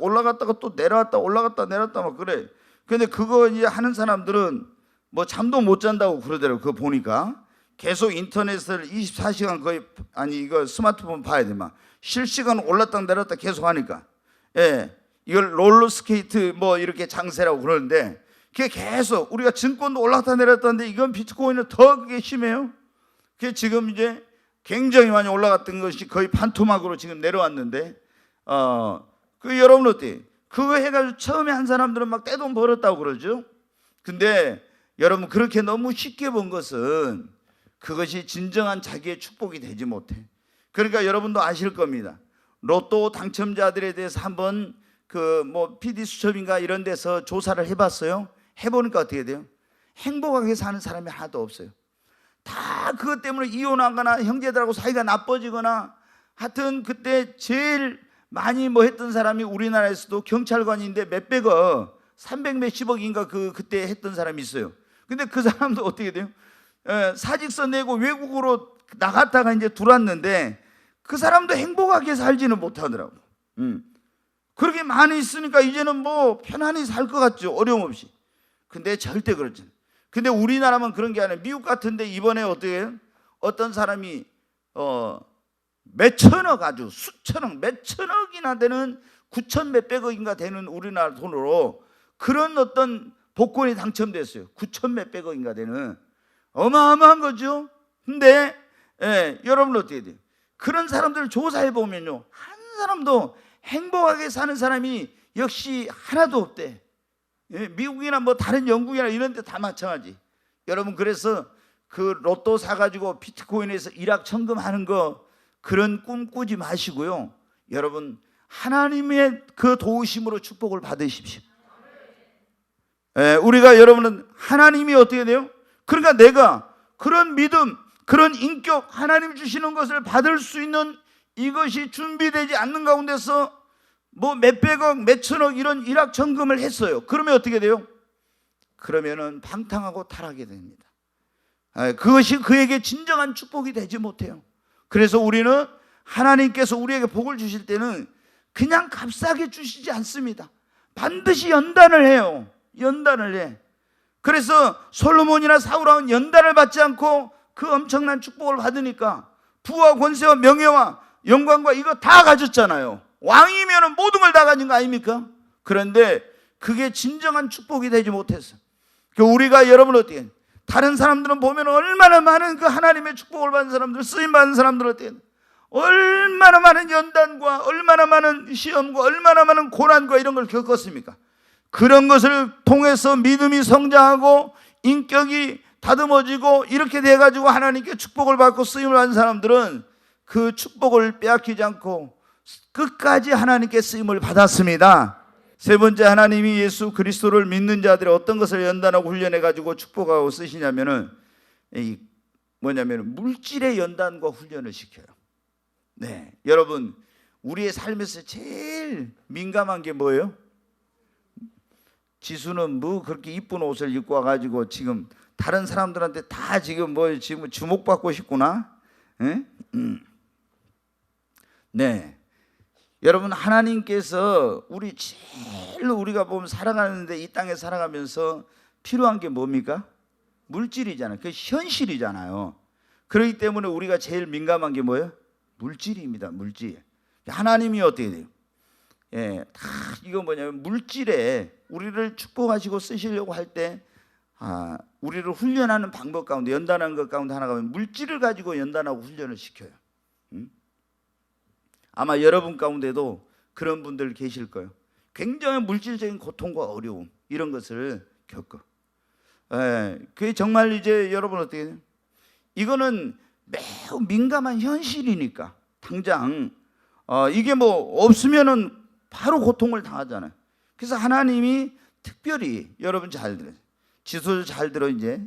올라갔다가 또 내려왔다 올라갔다 내려왔다 막 그래. 근데 그거 이제 하는 사람들은 뭐 잠도 못 잔다고 그러더라고요. 그거 보니까 계속 인터넷을 24시간 거의 이거 스마트폰 봐야 돼. 막 실시간 올랐다 내렸다 계속 하니까. 예, 이걸 롤러스케이트 뭐 이렇게 장세라고 그러는데 그게 계속 우리가 증권도 올랐다 내렸다는데 이건 비트코인은 더 그게 심해요. 그게 지금 이제 굉장히 많이 올라갔던 것이 거의 반토막으로 지금 내려왔는데 여러분 어때요? 그거 해가지고 처음에 한 사람들은 막 떼돈 벌었다고 그러죠. 근데 여러분 그렇게 너무 쉽게 본 것은 그것이 진정한 자기의 축복이 되지 못해. 그러니까 여러분도 아실 겁니다. 로또 당첨자들에 대해서 한번 뭐 PD 수첩인가 이런 데서 조사를 해봤어요. 해보니까 어떻게 돼요? 행복하게 사는 사람이 하나도 없어요. 다 그것 때문에 이혼하거나 형제들하고 사이가 나빠지거나 하여튼 그때 제일 많이 뭐 했던 사람이 우리나라에서도 경찰관인데 몇백억 300 몇십억인가 그때 했던 사람이 있어요. 근데 그 사람도 어떻게 돼요? 사직서 내고 외국으로 나갔다가 이제 들어왔는데 그 사람도 행복하게 살지는 못하더라고. 그렇게 많이 있으니까 이제는 뭐 편안히 살 것 같죠. 어려움 없이. 근데 절대 그렇지 않아요. 근데 우리나라만 그런 게 아니라 미국 같은데 이번에 어떻게 해요? 어떤 사람이 몇천억 아주 수천억 몇천억이나 되는 9천 몇백억인가 되는 우리나라 돈으로 그런 어떤 복권이 당첨됐어요. 9천 몇백억인가 되는 어마어마한 거죠. 근데 여러분 어떻게 돼요? 그런 사람들을 조사해 보면요 한 사람도 행복하게 사는 사람이 역시 하나도 없대. 미국이나 뭐 다른 영국이나 이런 데 다 마찬가지. 여러분 그래서 그 로또 사가지고 비트코인에서 일확천금하는 거 그런 꿈 꾸지 마시고요. 여러분 하나님의 그 도우심으로 축복을 받으십시오. 우리가 여러분은 하나님이 어떻게 돼요? 그러니까 내가 그런 믿음 그런 인격 하나님 주시는 것을 받을 수 있는 이것이 준비되지 않는 가운데서 뭐 몇백억 몇천억 이런 일확천금을 했어요. 그러면 어떻게 돼요? 그러면은 방탕하고 타락이 됩니다. 그것이 그에게 진정한 축복이 되지 못해요. 그래서 우리는 하나님께서 우리에게 복을 주실 때는 그냥 값싸게 주시지 않습니다. 반드시 연단을 해요. 연단을 해. 그래서 솔로몬이나 사울왕은 연단을 받지 않고 그 엄청난 축복을 받으니까 부와 권세와 명예와 영광과 이거 다 가졌잖아요. 왕이면 모든 걸 다 가진 거 아닙니까? 그런데 그게 진정한 축복이 되지 못했어. 우리가 여러분 어떻게 다른 사람들은 보면 얼마나 많은 그 하나님의 축복을 받은 사람들 쓰임 받은 사람들 어떻게 얼마나 많은 연단과 얼마나 많은 시험과 얼마나 많은 고난과 이런 걸 겪었습니까? 그런 것을 통해서 믿음이 성장하고 인격이 다듬어지고 이렇게 돼가지고 하나님께 축복을 받고 쓰임을 받은 사람들은 그 축복을 빼앗기지 않고 끝까지 하나님께 쓰임을 받았습니다. 세 번째, 하나님이 예수 그리스도를 믿는 자들의 어떤 것을 연단하고 훈련해가지고 축복하고 쓰시냐면은 뭐냐면 물질의 연단과 훈련을 시켜요. 네, 여러분 우리의 삶에서 제일 민감한 게 뭐예요? 지수는 뭐 그렇게 이쁜 옷을 입고 와가지고 지금 다른 사람들한테 다 지금 뭐 지금 주목받고 싶구나. 네, 여러분 하나님께서 우리가 보면 살아가는데 이 땅에 살아가면서 필요한 게 뭡니까? 물질이잖아요. 그게 현실이잖아요. 그렇기 때문에 우리가 제일 민감한 게 뭐예요? 물질입니다. 물질. 하나님이 어떻게 돼요? 예, 다 이거 뭐냐면 물질에 우리를 축복하시고 쓰시려고 할 때 우리를 훈련하는 방법 가운데 연단하는 것 가운데 하나가 물질을 가지고 연단하고 훈련을 시켜요. 아마 여러분 가운데도 그런 분들 계실 거예요. 굉장히 물질적인 고통과 어려움 이런 것을 겪어. 예, 그게 정말 이제 여러분 어떻게 해요? 이거는 매우 민감한 현실이니까 당장 이게 뭐 없으면은 바로 고통을 당하잖아요. 그래서 하나님이 특별히 여러분 잘 들어요. 지수를 잘 들어 이제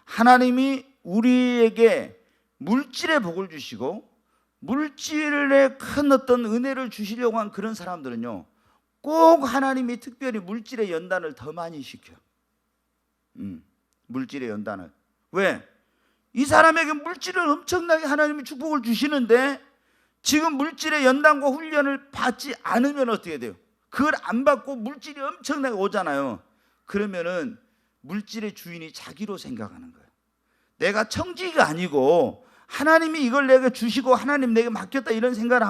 하나님이 우리에게 물질의 복을 주시고 물질에 큰 어떤 은혜를 주시려고 한 그런 사람들은요 꼭 하나님이 특별히 물질의 연단을 더 많이 시켜. 물질의 연단을. 왜? 이 사람에게 물질을 엄청나게 하나님이 축복을 주시는데 지금 물질의 연단과 훈련을 받지 않으면 어떻게 돼요? 그걸 안 받고 물질이 엄청나게 오잖아요. 그러면은 물질의 주인이 자기로 생각하는 거예요. 내가 청지기가 아니고 하나님이 이걸 내게 주시고 하나님 내게 맡겼다 이런 생각을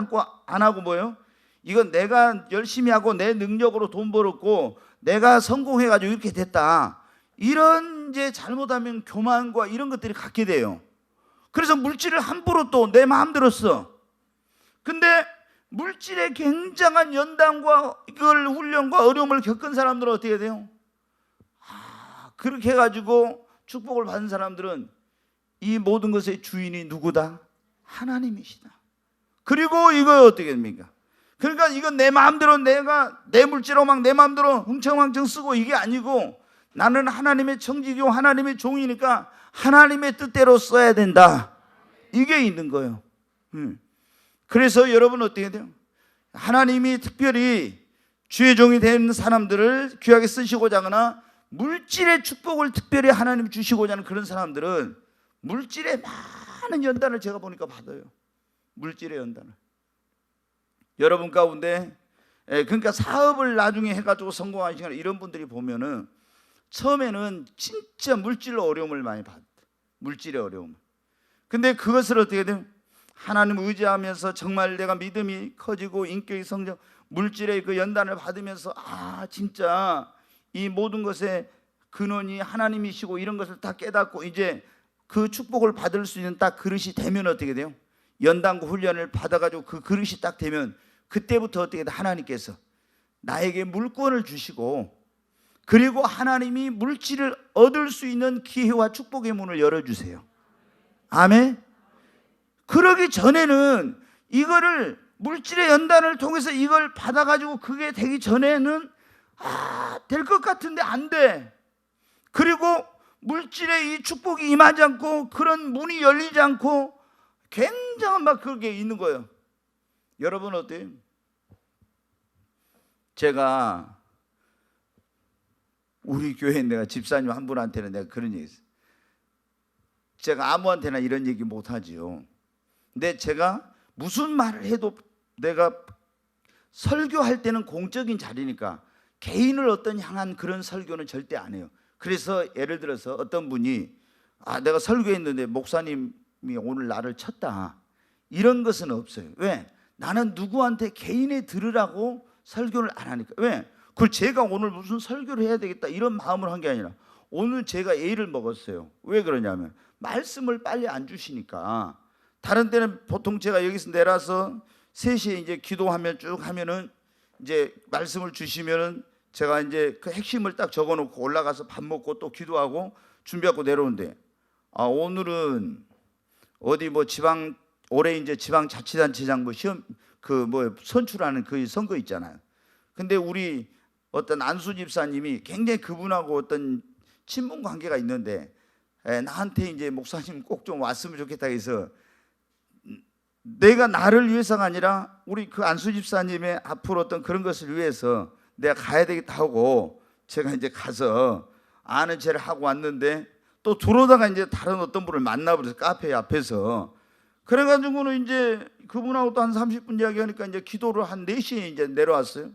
안 하고 뭐예요? 이건 내가 열심히 하고 내 능력으로 돈 벌었고 내가 성공해가지고 이렇게 됐다. 이런 이제 잘못하면 교만과 이런 것들이 갖게 돼요. 그래서 물질을 함부로 또 내 마음대로 써. 근데 물질의 굉장한 연단과 이걸 훈련과 어려움을 겪은 사람들은 어떻게 돼요? 그렇게 해가지고 축복을 받은 사람들은 이 모든 것의 주인이 누구다? 하나님이시다. 그리고 이거 어떻게 됩니까? 그러니까 이건 내 마음대로 내가 내 물질로 막 내 마음대로 흥청망청 쓰고 이게 아니고 나는 하나님의 청지기요 하나님의 종이니까 하나님의 뜻대로 써야 된다. 이게 있는 거예요. 그래서 여러분 어떻게 돼요? 하나님이 특별히 주의 종이 된 사람들을 귀하게 쓰시고자 하거나 물질의 축복을 특별히 하나님 주시고자 하는 그런 사람들은 물질의 많은 연단을 제가 보니까 받아요. 물질의 연단을. 여러분 가운데 그러니까 사업을 나중에 해가지고 성공하시거나 이런 분들이 보면은 처음에는 진짜 물질로 어려움을 많이 받아요. 물질의 어려움. 근데 그것을 어떻게 돼요? 하나님 의지하면서 정말 내가 믿음이 커지고 인격이 성장, 물질의 그 연단을 받으면서 진짜 이 모든 것의 근원이 하나님이시고 이런 것을 다 깨닫고 이제 그 축복을 받을 수 있는 딱 그릇이 되면 어떻게 돼요? 연단과 훈련을 받아가지고 그 그릇이 딱 되면 그때부터 어떻게 돼? 하나님께서 나에게 물권을 주시고 그리고 하나님이 물질을 얻을 수 있는 기회와 축복의 문을 열어주세요. 아멘. 그러기 전에는 이거를 물질의 연단을 통해서 이걸 받아가지고 그게 되기 전에는 될 것 같은데 안 돼. 그리고 물질의 이 축복이 임하지 않고 그런 문이 열리지 않고 굉장한 막 그게 있는 거예요. 여러분 어때요? 제가 우리 교회 내가 집사님 한 분한테는 내가 그런 얘기 했어요. 제가 아무한테나 이런 얘기 못하지요. 근데 제가 무슨 말을 해도 내가 설교할 때는 공적인 자리니까 개인을 어떤 향한 그런 설교는 절대 안 해요. 그래서 예를 들어서 어떤 분이 내가 설교했는데 목사님이 오늘 나를 쳤다 이런 것은 없어요. 왜? 나는 누구한테 개인에 들으라고 설교를 안 하니까. 왜? 그걸 제가 오늘 무슨 설교를 해야 되겠다 이런 마음을 한 게 아니라 오늘 제가 A를 먹었어요. 왜 그러냐면 말씀을 빨리 안 주시니까. 다른 때는 보통 제가 여기서 내려서 3시에 이제 기도하면 쭉 하면은 이제 말씀을 주시면은 제가 이제 그 핵심을 딱 적어 놓고 올라가서 밥 먹고 또 기도하고 준비하고 내려오는데 오늘은 어디 뭐 지방 올해 이제 지방자치단체장 뭐 시험 그 뭐 선출하는 그 선거 있잖아요. 근데 우리 어떤 안수 집사님이 굉장히 그분하고 어떤 친분 관계가 있는데 나한테 이제 목사님 꼭 좀 왔으면 좋겠다 해서 내가 나를 위해서가 아니라 우리 그 안수 집사님의 앞으로 어떤 그런 것을 위해서 내가 가야 되겠다 하고 제가 이제 가서 아는 체를 하고 왔는데 또 들어오다가 이제 다른 어떤 분을 만나버려서 카페 앞에서 그래가지고는 이제 그분하고 또 한 30분 이야기하니까 이제 기도를 한 4시에 이제 내려왔어요.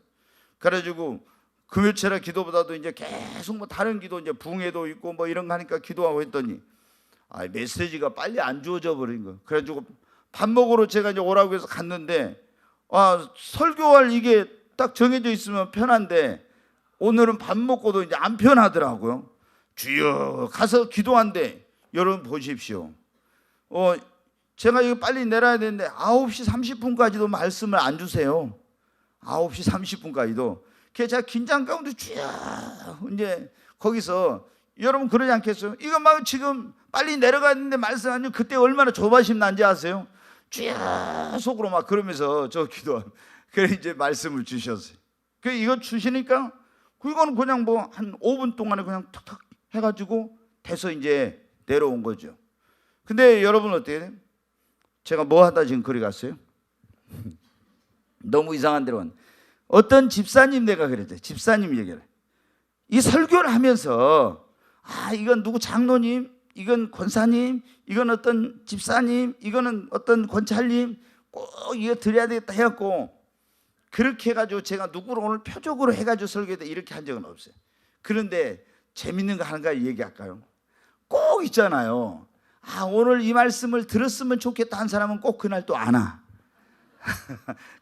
그래가지고 금요철에 기도보다도 이제 계속 뭐 다른 기도 이제 붕해도 있고 뭐 이런 거 하니까 기도하고 했더니 메시지가 빨리 안 주어져 버린 거예요. 그래가지고 밥 먹으러 제가 이제 오라고 해서 갔는데 설교할 이게 딱 정해져 있으면 편한데 오늘은 밥 먹고도 이제 안 편하더라고요. 주여 가서 기도한대. 여러분 보십시오. 제가 이거 빨리 내려야 되는데 9시 30분까지도 말씀을 안 주세요. 9시 30분까지도. 그래서 제가 긴장 가운데 주여 이제 거기서 여러분 그러지 않겠어요? 이거 막 지금 빨리 내려가야 되는데 말씀 안 주면 그때 얼마나 조바심 난지 아세요? 주여 속으로 막 그러면서 저 기도하고 그래 이제 말씀을 주셨어요. 그 이거 주시니까 이거는 그냥 뭐 한 5분 동안에 그냥 탁탁 해가지고 돼서 이제 내려온 거죠. 근데 여러분 어때요? 제가 뭐 하다 지금 거기 갔어요? 너무 이상한 데로 간. 어떤 집사님 내가 그랬대. 집사님 얘기를. 이 설교를 하면서 이건 누구 장로님, 이건 권사님, 이건 어떤 집사님, 이거는 어떤 권찰님 꼭 이거 드려야 되겠다 해갖고 그렇게 해가지고 제가 누구를 오늘 표적으로 해가지고 설교에 이렇게 한 적은 없어요. 그런데 재밌는 거 하나가 얘기할까요? 꼭 있잖아요. 오늘 이 말씀을 들었으면 좋겠다 한 사람은 꼭 그날 또 안 와.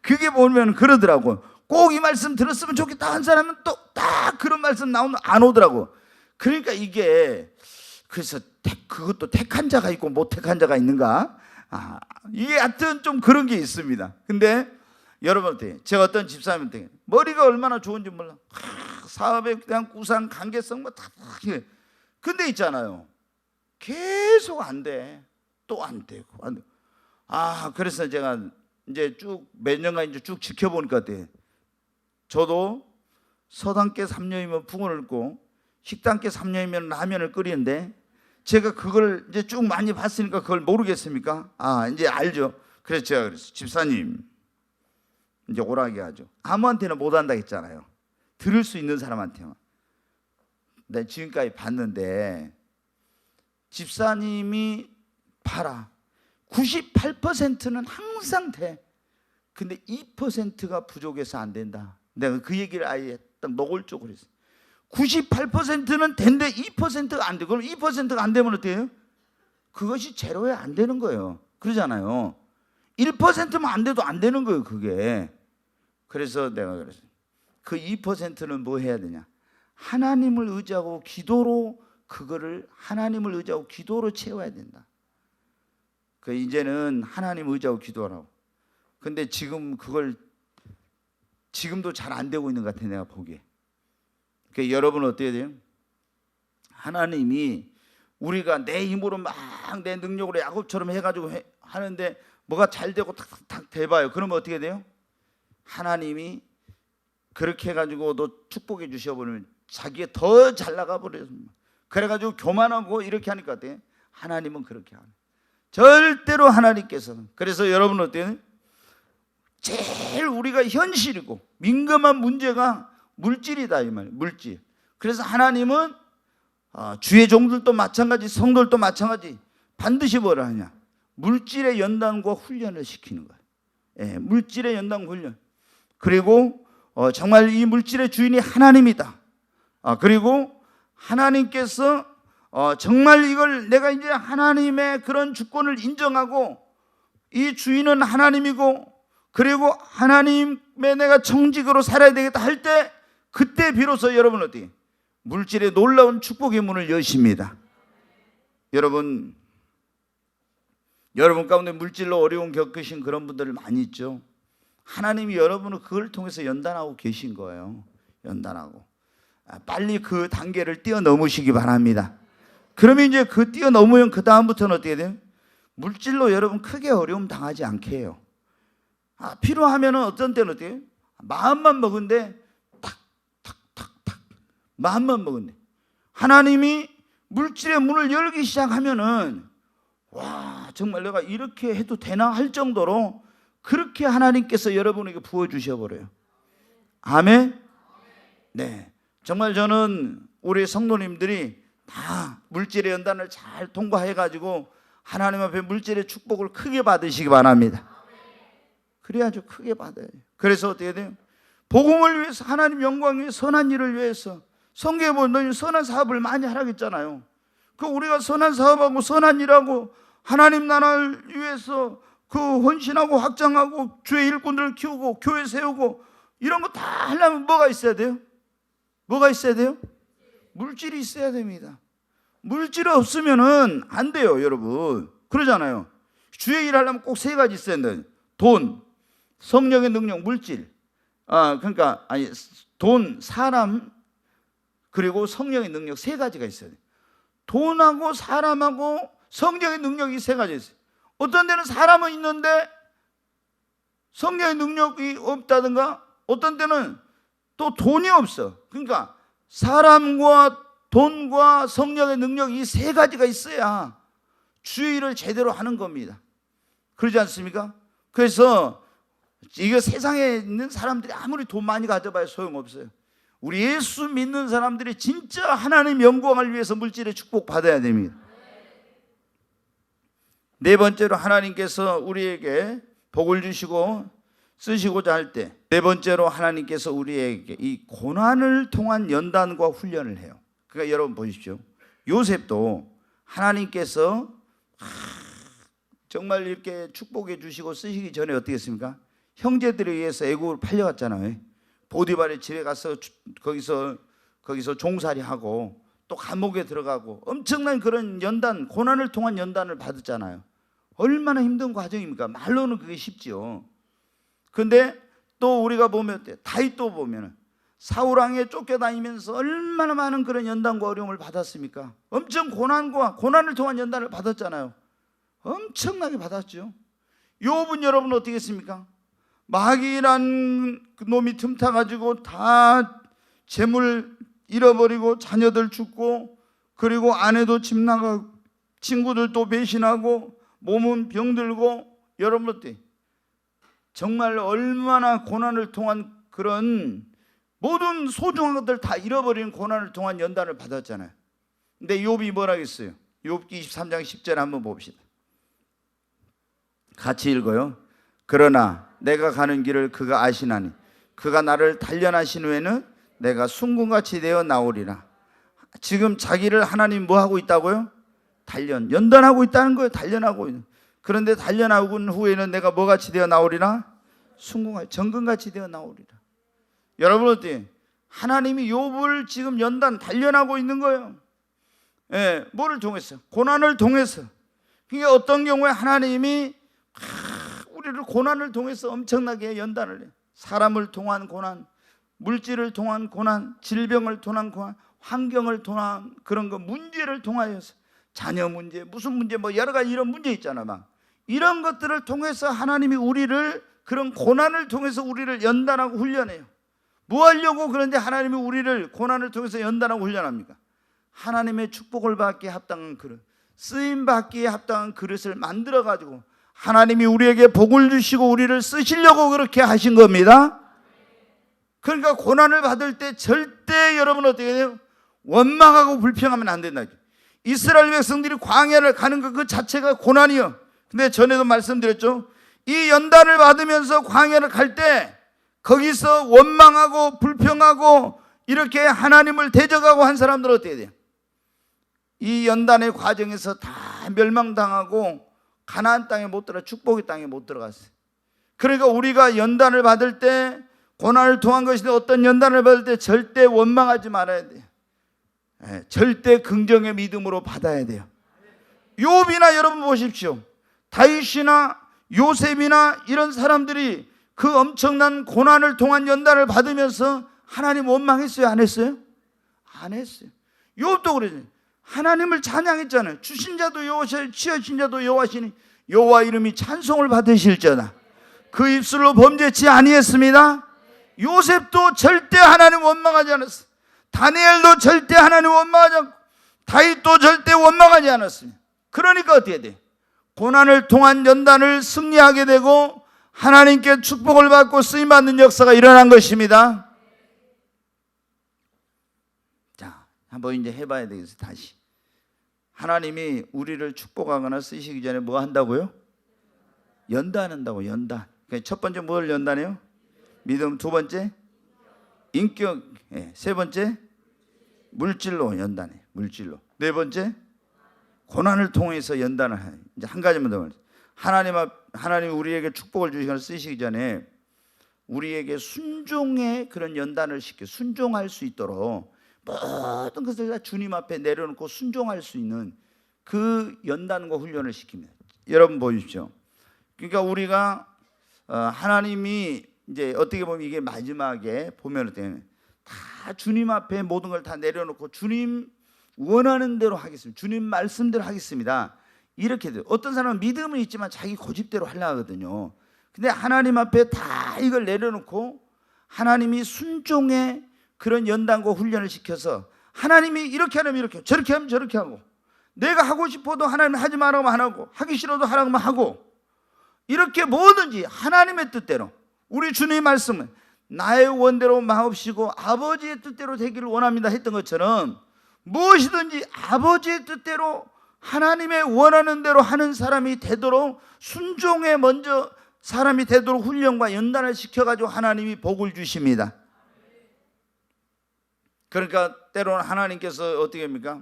그게 보면 그러더라고. 꼭 이 말씀 들었으면 좋겠다 한 사람은 또 딱 그런 말씀 나오면 안 오더라고. 그러니까 이게 그래서 그것도 택한 자가 있고 못 택한 자가 있는가? 이게 하여튼 좀 그런 게 있습니다. 근데 여러분한테 제가 어떤 집사님한테 머리가 얼마나 좋은지 몰라. 사업에 대한 구상, 관계성 뭐 다. 근데 있잖아요. 계속 안 돼. 또 안 되고 안 되고. 그래서 제가 이제 쭉 몇 년간 이제 쭉 지켜보니까 돼. 저도 서당께 3년이면 붕어를 끓고 식당께 3년이면 라면을 끓이는데 제가 그걸 이제 쭉 많이 봤으니까 그걸 모르겠습니까? 이제 알죠. 그래서 제가 그랬어요. 집사님 이제 오라게 하죠. 아무한테는 못 한다 했잖아요. 들을 수 있는 사람한테만. 내가 지금까지 봤는데 집사님이 봐라 98%는 항상 돼. 근데 2%가 부족해서 안 된다. 내가 그 얘기를 아예 딱 노골적으로 했어요. 98%는 된데 2%가 안 돼. 그럼 2%가 안 되면 어때요? 그것이 제로에 안 되는 거예요. 그러잖아요. 1%만 안 돼도 안 되는 거예요, 그게. 그래서 내가 그랬어요. 그 2%는 뭐 해야 되냐? 하나님을 의지하고 기도로 그거를 하나님을 의지하고 기도로 채워야 된다. 그 이제는 하나님 의지하고 기도하라고. 근데 지금 그걸 지금도 잘 안 되고 있는 것 같아 내가 보기에. 그러니까 여러분은 어떻게 돼요? 하나님이 우리가 내 힘으로 막 내 능력으로 야곱처럼 해가지고 하는데 뭐가 잘 되고 탁탁 돼봐요. 그러면 어떻게 돼요? 하나님이 그렇게 해가지고 너 축복해 주셔버리면 자기가 더 잘 나가 버려요. 그래가지고 교만하고 이렇게 하니까 어때요? 하나님은 그렇게 안 해요. 절대로 하나님께서는. 그래서 여러분 어때요? 제일 우리가 현실이고 민감한 문제가 물질이다 이 말이에요. 물질. 그래서 하나님은 주의 종들도 마찬가지, 성도들도 마찬가지 반드시 뭐라 하냐? 물질의 연단과 훈련을 시키는 거예요. 물질의 연단 훈련. 그리고 정말 이 물질의 주인이 하나님이다. 그리고 하나님께서 정말 이걸 내가 이제 하나님의 그런 주권을 인정하고 이 주인은 하나님이고 그리고 하나님의 내가 정직으로 살아야 되겠다 할 때 그때 비로소 여러분 어떻게 물질의 놀라운 축복의 문을 여십니다. 여러분 가운데 물질로 어려움 겪으신 그런 분들 많이 있죠. 하나님이 여러분을 그걸 통해서 연단하고 계신 거예요. 연단하고 빨리 그 단계를 뛰어넘으시기 바랍니다. 그러면 이제 그 뛰어넘으면 그 다음부터는 어떻게 돼요? 물질로 여러분 크게 어려움 당하지 않게 해요. 필요하면은 어떤 때는 어떻게 해요? 마음만 먹은데 탁탁탁탁 마음만 먹은데 하나님이 물질의 문을 열기 시작하면은 와 정말 내가 이렇게 해도 되나 할 정도로 그렇게 하나님께서 여러분에게 부어주셔 버려요. 아멘. 네, 정말 저는 우리 성도님들이 다 물질의 연단을 잘 통과해 가지고 하나님 앞에 물질의 축복을 크게 받으시기 바랍니다. 그래야죠. 크게 받아요. 그래서 어떻게 돼요? 복음을 위해서 하나님 영광 위해 선한 일을 위해서 성경에 보면 너희 선한 사업을 많이 하라고 했잖아요. 그 우리가 선한 사업하고 선한 일하고 하나님 나라를 위해서 그 헌신하고 확장하고 주의 일꾼들을 키우고 교회 세우고 이런 거 다 하려면 뭐가 있어야 돼요? 뭐가 있어야 돼요? 물질이 있어야 됩니다. 물질이 없으면은 안 돼요, 여러분. 그러잖아요. 주의 일 하려면 꼭 세 가지 있어야 돼요. 돈, 성령의 능력, 물질. 그러니까 돈, 사람, 그리고 성령의 능력 세 가지가 있어야 돼요. 돈하고 사람하고 성령의 능력이 세 가지 있어요. 어떤 데는 사람은 있는데 성령의 능력이 없다든가, 어떤 때는 또 돈이 없어. 그러니까 사람과 돈과 성령의 능력 이 세 가지가 있어야 주의 일을 제대로 하는 겁니다. 그러지 않습니까? 그래서 이거 세상에 있는 사람들이 아무리 돈 많이 가져봐야 소용없어요. 우리 예수 믿는 사람들이 진짜 하나님 영광을 위해서 물질의 축복 받아야 됩니다. 네 번째로 하나님께서 우리에게 복을 주시고 쓰시고자 할 때, 네 번째로 하나님께서 우리에게 이 고난을 통한 연단과 훈련을 해요. 그러니까 여러분 보십시오. 요셉도 하나님께서 정말 이렇게 축복해 주시고 쓰시기 전에 어떻게 했습니까? 형제들에 의해서 애국으로 팔려갔잖아요. 보디발의 집에 가서 거기서 종살이하고 또 감옥에 들어가고 엄청난 그런 연단, 고난을 통한 연단을 받았잖아요. 얼마나 힘든 과정입니까? 말로는 그게 쉽지요. 근데 또 우리가 보면 다윗도 보면은 사울 왕에 쫓겨다니면서 얼마나 많은 그런 연단과 어려움을 받았습니까? 엄청 고난을 통한 연단을 받았잖아요. 엄청나게 받았죠. 욥은 여러분 어떻게 했습니까? 마귀란 놈이 틈타가지고 다 재물 잃어버리고 자녀들 죽고, 그리고 아내도 집 나가고 친구들도 배신하고 몸은 병들고, 여러분 어때? 정말 얼마나 고난을 통한 그런 모든 소중한 것들 다 잃어버리는 고난을 통한 연단을 받았잖아요. 근데 욥이 뭐라 했어요? 욥기 23장 10절 한번 봅시다. 같이 읽어요. 그러나 내가 가는 길을 그가 아시나니 그가 나를 단련하신 후에는 내가 순금같이 되어 나오리라. 지금 자기를 하나님 뭐 하고 있다고요? 연단하고 있다는 거예요. 단련하고 있는. 그런데 단련하고 후에는 내가 뭐같이 되어 나오리라? 순금같이, 정금같이 되어 나오리라. 여러분 어때요? 하나님이 욥을 지금 단련하고 있는 거예요. 예, 뭐를 통해서? 고난을 통해서. 그러니까 어떤 경우에 하나님이 우리를 고난을 통해서 엄청나게 연단을 해요. 사람을 통한 고난, 물질을 통한 고난, 질병을 통한 고난, 환경을 통한 그런 거, 문제를 통하여서 자녀 문제, 무슨 문제, 뭐 여러 가지 이런 문제 있잖아. 막 이런 것들을 통해서 하나님이 우리를, 그런 고난을 통해서 우리를 연단하고 훈련해요. 뭐 하려고 그런데 하나님이 우리를 고난을 통해서 연단하고 훈련합니까? 하나님의 축복을 받기에 합당한 그릇, 쓰임 받기에 합당한 그릇을 만들어 가지고 하나님이 우리에게 복을 주시고 우리를 쓰시려고 그렇게 하신 겁니다. 그러니까 고난을 받을 때 절대 여러분 어떻게 해요? 원망하고 불평하면 안 된다. 이스라엘 백성들이 광야를 가는 것 그 자체가 고난이요. 근데 전에도 말씀드렸죠. 이 연단을 받으면서 광야를 갈 때 거기서 원망하고 불평하고 이렇게 하나님을 대적하고 한 사람들은 어떻게 돼요? 이 연단의 과정에서 다 멸망당하고 가나안 땅에 못 들어가, 축복의 땅에 못 들어갔어요. 그러니까 우리가 연단을 받을 때, 고난을 통한 것인데 어떤 연단을 받을 때 절대 원망하지 말아야 돼요. 절대 긍정의 믿음으로 받아야 돼요. 욥이나 여러분 보십시오. 다윗이나 요셉이나 이런 사람들이 그 엄청난 고난을 통한 연단을 받으면서 하나님 원망했어요? 안 했어요? 안 했어요. 욥도 그러죠. 하나님을 찬양했잖아요. 주신 자도 여호와시니 취하신 자도 여호와시니 여호와 이름이 찬송을 받으실지어다. 그 입술로 범죄치 아니했습니다. 요셉도 절대 하나님 원망하지 않았어요. 다니엘도 절대 하나님 원망하지 않고, 다윗도 절대 원망하지 않았습니다. 그러니까 어떻게 돼? 고난을 통한 연단을 승리하게 되고 하나님께 축복을 받고 쓰임받는 역사가 일어난 것입니다. 자, 한번 이제 해봐야 되겠어요. 다시 하나님이 우리를 축복하거나 쓰시기 전에 뭐 한다고요? 연단한다고. 연단. 첫 번째 뭘 연단해요? 믿음. 두 번째 인격. 세 번째 물질로 연단해. 물질로. 네 번째 고난을 통해서 연단을 해. 이제 한 가지만 더. 하나님 앞 하나님이 우리에게 축복을 주시거나 쓰시기 전에 우리에게 순종의 그런 연단을 시켜 순종할 수 있도록 모든 것을 다 주님 앞에 내려놓고 순종할 수 있는 그 연단과 훈련을 시킵니다. 여러분 보십시오. 그러니까 우리가 하나님이 이제 어떻게 보면 이게 마지막에 보면 다 주님 앞에 모든 걸 다 내려놓고 주님 원하는 대로 하겠습니다. 주님 말씀대로 하겠습니다. 이렇게 돼요. 어떤 사람은 믿음은 있지만 자기 고집대로 하려고 하거든요. 근데 하나님 앞에 다 이걸 내려놓고 하나님이 순종의 그런 연단과 훈련을 시켜서 하나님이 이렇게 하면 이렇게 저렇게 하면 저렇게 하고 내가 하고 싶어도 하나님 하지 말라고 안 하고 하기 싫어도 하라고 하고 이렇게 뭐든지 하나님의 뜻대로 우리 주님의 말씀은 나의 원대로 마옵시고 아버지의 뜻대로 되기를 원합니다 했던 것처럼 무엇이든지 아버지의 뜻대로 하나님의 원하는 대로 하는 사람이 되도록 순종에 먼저 사람이 되도록 훈련과 연단을 시켜가지고 하나님이 복을 주십니다. 그러니까 때로는 하나님께서 어떻게 합니까?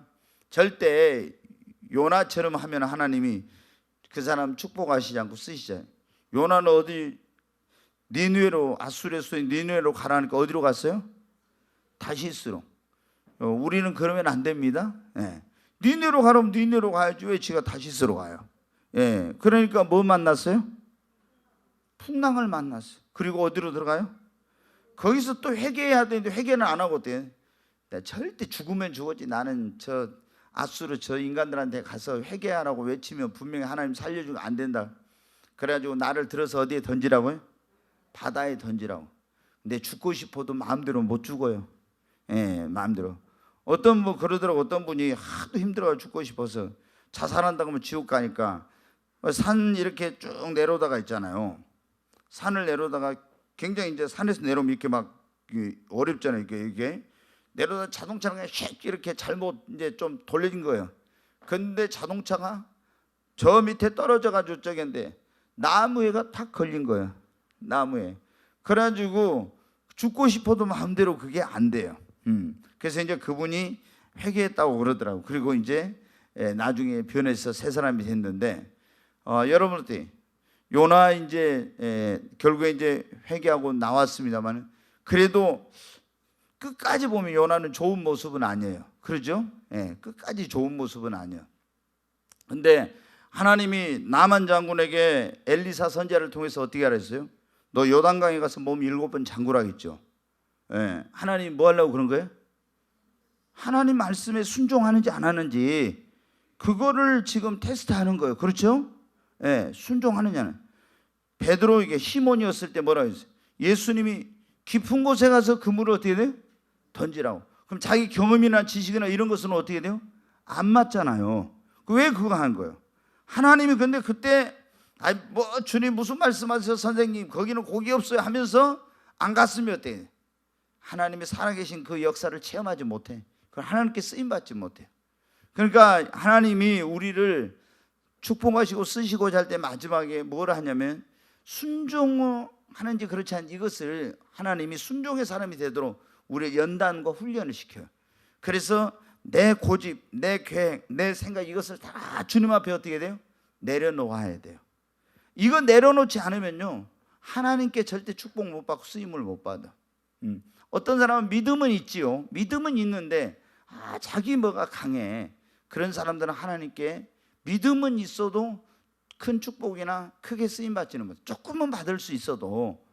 절대 요나처럼 하면 하나님이 그 사람 축복하시지 않고 쓰시잖아요. 요나는 어디 니느웨로 아수르의 수도인 니느웨로 가라니까 어디로 갔어요? 다시스로. 우리는 그러면 안 됩니다. 예. 니느웨로 가라면 니느웨로 가야지 왜 지가 다시스로 가요? 예. 그러니까 뭐 만났어요? 풍랑을 만났어요. 그리고 어디로 들어가요? 거기서 또 회개해야 되는데 회개는 안 하고 어때요? 절대 죽으면 죽었지 나는 저 아수르 저 인간들한테 가서 회개하라고 외치면 분명히 하나님 살려주고 안 된다. 그래가지고 나를 들어서 어디에 던지라고요? 바다에 던지라고. 근데 죽고 싶어도 마음대로 못 죽어요. 예, 마음대로. 어떤 분 그러더라고. 어떤 분이 하도 힘들어서 죽고 싶어서 자살한다고 하면 지옥 가니까 산 이렇게 쭉 내려오다가 있잖아요. 산을 내려오다가 굉장히 이제 산에서 내려오면 이렇게 막 어렵잖아요. 이게 내려다 자동차가 그냥 씩 이렇게 잘못 이제 좀 돌려진 거예요. 근데 자동차가 저 밑에 떨어져 가지고 저기인데 나무에가 탁 걸린 거예요. 나무에. 그래가지고 죽고 싶어도 마음대로 그게 안 돼요. 그래서 이제 그분이 회개했다고 그러더라고. 그리고 이제 나중에 변해서 새 사람이 됐는데 여러분들 요나 이제 결국에 이제 회개하고 나왔습니다만 그래도 끝까지 보면 요나는 좋은 모습은 아니에요. 그러죠? 예, 끝까지 좋은 모습은 아니에요. 근데 하나님이 나만 장군에게 엘리사 선지자를 통해서 어떻게 하랬어요? 너 요단강에 가서 몸 7번 잠그라겠죠. 예, 하나님이 뭐 하려고 그런 거예요? 하나님 말씀에 순종하는지 안 하는지 그거를 지금 테스트하는 거예요. 그렇죠? 예, 순종하느냐는. 베드로에게 시몬이었을 때 뭐라고 했어요? 예수님이 깊은 곳에 가서 그물을 어떻게 돼요? 던지라고. 그럼 자기 경험이나 지식이나 이런 것은 어떻게 돼요? 안 맞잖아요. 왜 그거 한 거예요? 하나님이 근데 그때 뭐 주님 무슨 말씀하세요 선생님 거기는 고기 없어요 하면서 안 갔으면 어때요? 하나님이 살아계신 그 역사를 체험하지 못해. 그럼 하나님께 쓰임받지 못해요. 그러니까 하나님이 우리를 축복하시고 쓰시고자 할 때 마지막에 뭘 하냐면 순종하는지 그렇지 않은지 이것을 하나님이 순종의 사람이 되도록 우리의 연단과 훈련을 시켜요. 그래서 내 고집, 내 계획, 내 생각 이것을 다 주님 앞에 어떻게 돼요? 내려놓아야 돼요. 이거 내려놓지 않으면요 하나님께 절대 축복 못 받고 쓰임을 못 받아. 어떤 사람은 믿음은 있지요. 믿음은 있는데 자기 뭐가 강해. 그런 사람들은 하나님께 믿음은 있어도 큰 축복이나 크게 쓰임 받지는 못해. 조금은 받을 수 있어도.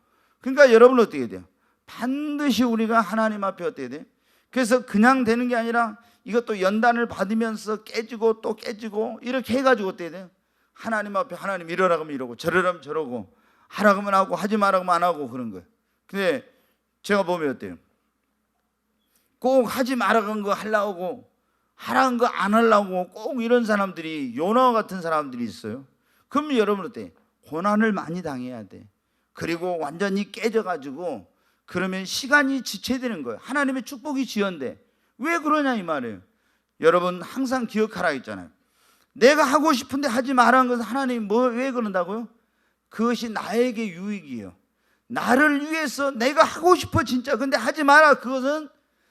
그러니까 여러분 어떻게 해야 돼요? 반드시 우리가 하나님 앞에 어떻게 돼요? 그래서 그냥 되는 게 아니라 이것도 연단을 받으면서 깨지고 또 깨지고 이렇게 해가지고 어떻게 돼요? 하나님 앞에 하나님 이러라고 하면 이러고 저러라면 저러고 하라고 하면 하고 하지 말라고 하면 안 하고 그런 거예요. 근데 제가 보면 어때요? 꼭 하지 말라고 한 거 하려고 하라는 거 안 하려고 꼭 이런 사람들이 요나와 같은 사람들이 있어요. 그러면 여러분 어때? 고난을 많이 당해야 돼. 그리고 완전히 깨져가지고 그러면 시간이 지체되는 거예요. 하나님의 축복이 지연돼. 왜 그러냐 이 말이에요. 여러분 항상 기억하라 했잖아요. 내가 하고 싶은데 하지 말라는 것은 하나님이 왜 그런다고요? 그것이 나에게 유익이에요. 나를 위해서 내가 하고 싶어 진짜. 근데 하지 마라. 그것은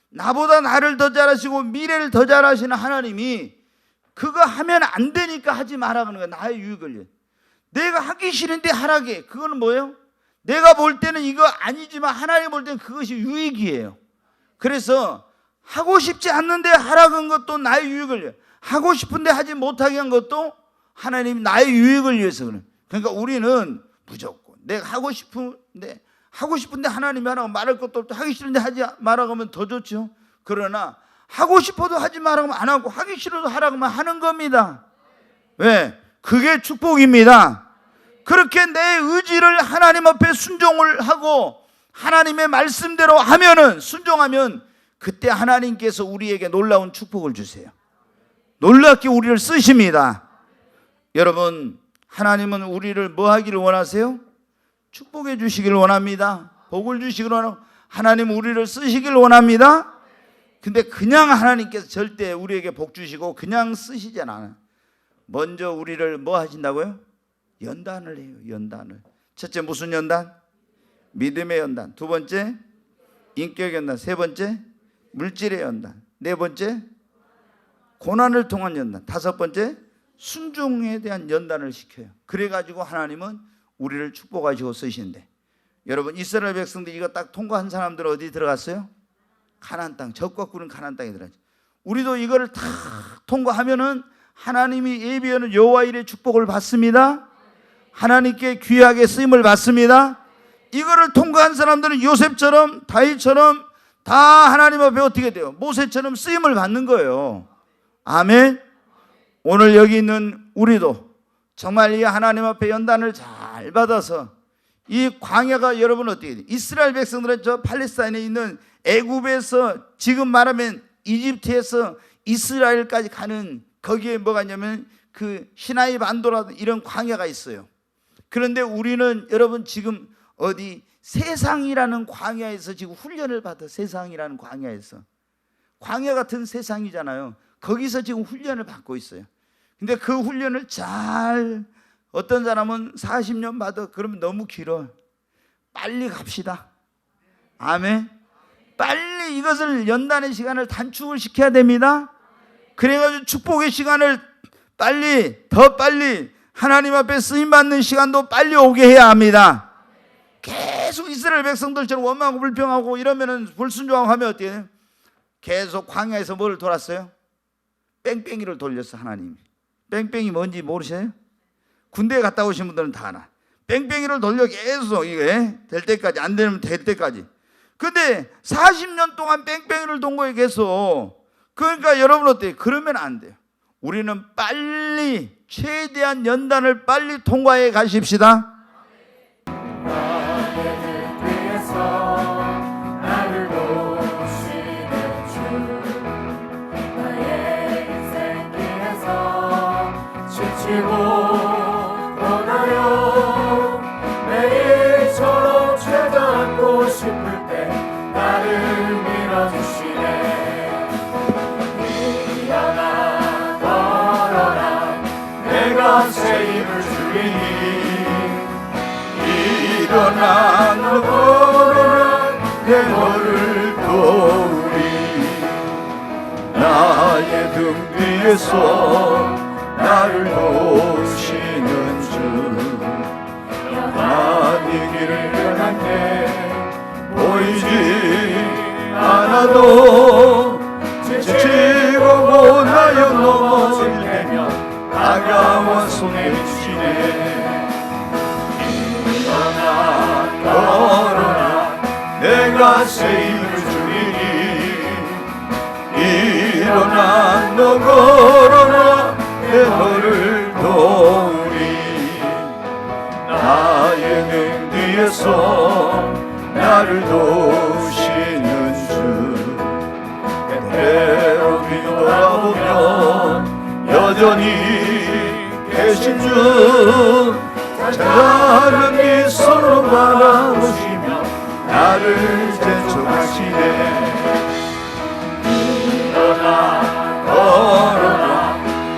나보다 나를 더 잘하시고 미래를 더 잘하시는 하나님이 그거 하면 안 되니까 하지 마라 그러는 거야. 나의 유익을 위해. 내가 하기 싫은데 하라게. 그거는 뭐예요? 내가 볼 때는 이거 아니지만 하나님 볼 때는 그것이 유익이에요. 그래서 하고 싶지 않는데 하라고 한 것도 나의 유익을 위해, 하고 싶은데 하지 못하게 한 것도 하나님 나의 유익을 위해서 그래요. 그러니까 우리는 무조건 내가 하고 싶은데 하나님이 하라고 말할 것도 없고, 하기 싫은데 하지 말라고 하면 더 좋죠. 그러나 하고 싶어도 하지 말라고 하면 안 하고, 하기 싫어도 하라고 하면 하는 겁니다. 왜? 그게 축복입니다. 그렇게 내 의지를 하나님 앞에 순종을 하고 하나님의 말씀대로 하면은, 순종하면, 그때 하나님께서 우리에게 놀라운 축복을 주세요. 놀랍게 우리를 쓰십니다. 여러분, 하나님은 우리를 뭐 하기를 원하세요? 축복해 주시기를 원합니다. 복을 주시기를 원하고, 하나님 우리를 쓰시기를 원합니다. 근데 그냥 하나님께서 절대 우리에게 복 주시고 그냥 쓰시지 않아요. 먼저 우리를 뭐 하신다고요? 연단을 해요. 연단을. 첫째 무슨 연단? 믿음의 연단. 두 번째 인격 연단. 세 번째 물질의 연단. 네 번째 고난을 통한 연단. 다섯 번째 순종에 대한 연단을 시켜요. 그래가지고 하나님은 우리를 축복하시고 쓰신대. 여러분, 이스라엘 백성들이 이거 딱 통과한 사람들은 어디 들어갔어요? 가나안 땅, 적과 꾸는 가나안 땅에 들어갔죠. 우리도 이거를 다 통과하면은 하나님이 예비하는 여호와 일의 축복을 받습니다. 하나님께 귀하게 쓰임을 받습니다. 이거를 통과한 사람들은 요셉처럼 다윗처럼 다 하나님 앞에 어떻게 돼요? 모세처럼 쓰임을 받는 거예요. 아멘. 오늘 여기 있는 우리도 정말 이 하나님 앞에 연단을 잘 받아서, 이 광야가 여러분 어떻게 돼요? 이스라엘 백성들은 저 팔레스타인에 있는 애굽에서, 지금 말하면 이집트에서 이스라엘까지 가는, 거기에 뭐가 있냐면 그 시나이 반도라든 이런 광야가 있어요. 그런데 우리는 여러분 지금 어디 세상이라는 광야에서 지금 훈련을 받아. 세상이라는 광야에서, 광야 같은 세상이잖아요. 거기서 지금 훈련을 받고 있어요. 근데 그 훈련을 잘, 어떤 사람은 40년 받아. 그러면 너무 길어. 빨리 갑시다. 아멘. 빨리 이것을, 연단의 시간을 단축을 시켜야 됩니다. 그래가지고 축복의 시간을 빨리, 더 빨리, 하나님 앞에 쓰임받는 시간도 빨리 오게 해야 합니다. 계속 이스라엘 백성들처럼 원망하고 불평하고 이러면은, 불순종하고 하면 어떻게 해요? 계속 광야에서 뭘 돌았어요? 뺑뺑이를 돌렸어. 하나님이. 뺑뺑이 뭔지 모르세요? 군대에 갔다 오신 분들은 다 알아. 뺑뺑이를 돌려 계속, 이게 될 때까지, 안 되면 될 때까지. 근데 40년 동안 뺑뺑이를 돈 거예요, 계속. 그러니까 여러분 어때요? 그러면 안 돼요. 우리는 빨리, 최대한 연단을 빨리 통과해 가십시다. 매일처럼 찾아앉고 싶을 때 나를 밀어주시네. 일어나 걸어라, 내가 새 힘을 주리니. 일어나 너 걸어라, 내 너를 도우리. 나의 등 뒤에서 나를 도우시는 주, 나의 길을 변한데 보이지 않아도 지치고 고나여 넘어질 때면 다가와 손에 주시네. 일어나 걸어라, 내가 새 힘을 주리니. 일어나 너 걸어라, 내 너를 도우리. 나의 등 뒤에서 나를 도우시는 주, 때때로 뒤돌아보면 여전히 계신 주, 작은 미소로 바라보시며 나를 재촉하시네. 일어나 걸어라,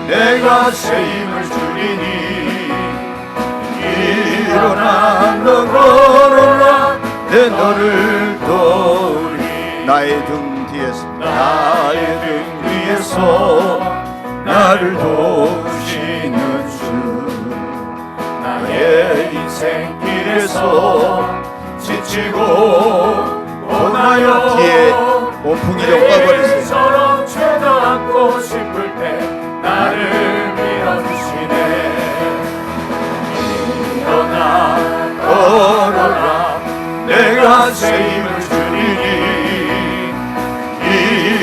내가 새 힘을 주리니. 일어나 너 걸어라, 내 너를 도우리. 나의 등 뒤에서, 나의 등 뒤에서 나를 도우시는 주, 나의 나의 인생길에서 지치고 고나여 뒤에 온풍이 좀 꺼버리세요. 처럼 죄담고 싶을 때 나를 밀어주시네. 일어나 걸어라 내가 새 힘을 주리니.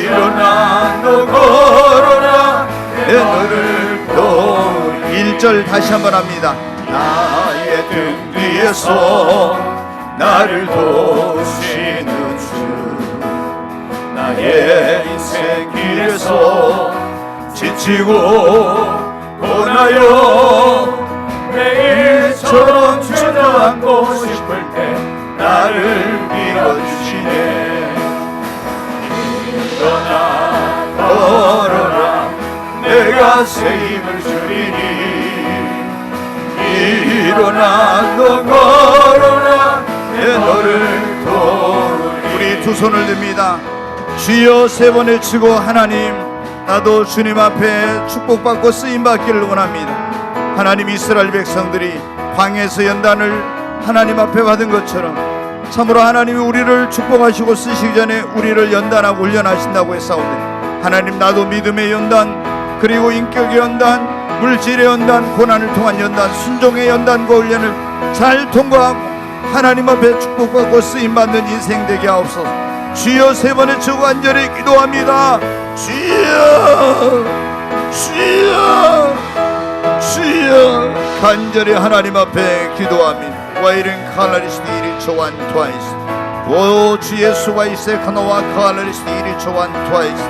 일어나 너 걸어라 내 너를 도우리. 1절 다시 한번 합니다. 나의 등 뒤에서 나를 도우시는 주. 나의 인생 길에서 지치고 고나여 매일처럼 주저앉고 싶을 때 나를 밀어주시네. 일어나 걸어라 내가 새 힘을 주리니. 일어나 너 걸어라 내 너를 도우리. 우리 두 손을 듭니다. 주여 세 번 외치고, 하나님 나도 주님 앞에 축복받고 쓰임받기를 원합니다. 하나님, 이스라엘 백성들이 광야에서 연단을 하나님 앞에 받은 것처럼 참으로 하나님이 우리를 축복하시고 쓰시기 전에 우리를 연단하고 훈련하신다고 했사오니, 하나님 나도 믿음의 연단, 그리고 인격의 연단, 물질의 연단, 고난을 통한 연단, 순종의 연단과 훈련을 잘 통과하고 하나님 앞에 축복받고 쓰임받는 인생 되게 하옵소서. 주여 세 번의 주고 간절히 기도합니다. 주여, 주여, 주여, 간절히 하나님 앞에 기도합니다. 와이른 칼라리스디 이리 초한 트와이스. 오 주 예수와 이세 카노와 칼라리스디 이리 초한 트와이스.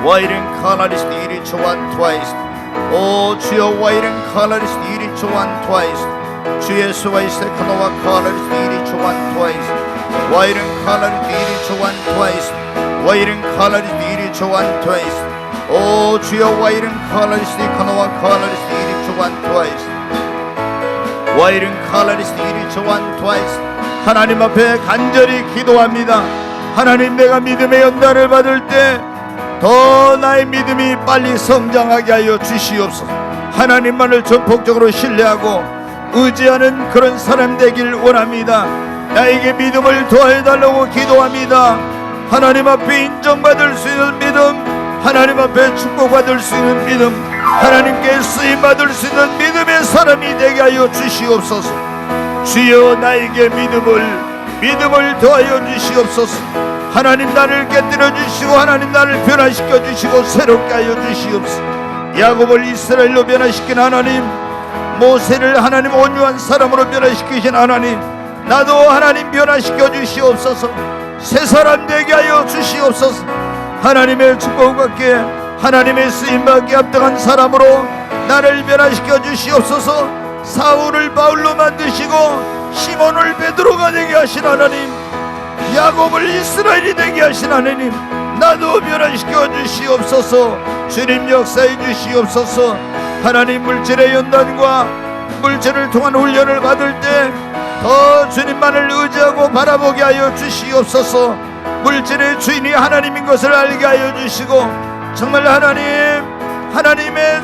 와이른 칼라리스디 이리 초한 트와이스. 오 주여 와이른 칼라리스디 이리 초한 트와이스. 주 예수와 이세 카노와 칼라리스디 이리 초한 트와이스. 와이른 칼라리스디 이리 초한 트와이스. 와이른 칼라리스디 이리 초한 트와이스. 오 주여 와이른 칼라리스디 카노와 칼라리스디 이리 초한 트와이스. 와이른 칼라리스디 이리 초한 트와이스. 하나님 앞에 간절히 기도합니다. 하나님, 내가 믿음의 연단을 받을 때 더 나의 믿음이 빨리 성장하게 하여 주시옵소서. 하나님만을 전폭적으로 신뢰하고 의지하는 그런 사람 되길 원합니다. 나에게 믿음을 더해달라고 기도합니다. 하나님 앞에 인정받을 수 있는 믿음, 하나님 앞에 축복받을 수 있는 믿음, 하나님께 쓰임받을 수 있는 믿음의 사람이 되게 하여 주시옵소서. 주여 나에게 믿음을 더하여 주시옵소서. 하나님 나를 깨뜨려 주시고 하나님 나를 변화시켜 주시고 새롭게 하여 주시옵소서. 야곱을 이스라엘로 변화시킨 하나님, 모세를 하나님 온유한 사람으로 변화시키신 하나님, 나도 하나님 변화시켜 주시옵소서. 새 사람 되게 하여 주시옵소서. 하나님의 축복받게, 하나님의 쓰임받게 합당한 사람으로 나를 변화시켜 주시옵소서. 사울을 바울로 만드시고 시몬을 베드로가 되게 하신 하나님, 야곱을 이스라엘이 되게 하신 하나님, 나도 변화시켜 주시옵소서. 주님 역사해 주시옵소서. 하나님, 물질의 연단과 물질을 통한 훈련을 받을 때 더 주님만을 의지하고 바라보게 하여 주시옵소서. 물질의 주인이 하나님인 것을 알게 하여 주시고, 정말 하나님의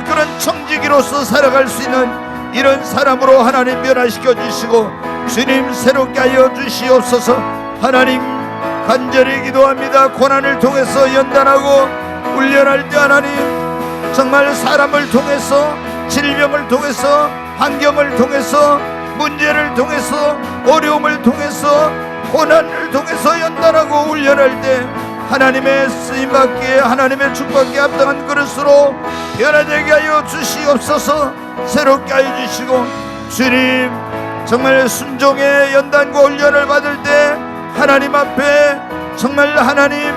그런 청지기로서 살아갈 수 있는 이런 사람으로 하나님 변화시켜 주시고 주님 새롭게 하여 주시옵소서. 하나님, 간절히 기도합니다. 고난을 통해서 연단하고 훈련할 때 하나님, 정말 사람을 통해서, 질병을 통해서, 환경을 통해서, 문제를 통해서, 어려움을 통해서, 고난을 통해서 연단하고 훈련할 때 하나님의 쓰임받기에, 하나님의 축복받기에 합당한 그릇으로 변화되게 하여 주시옵소서. 새롭게 하여 주시고, 주님 정말 순종의 연단과 훈련을 받을 때 하나님 앞에 정말 하나님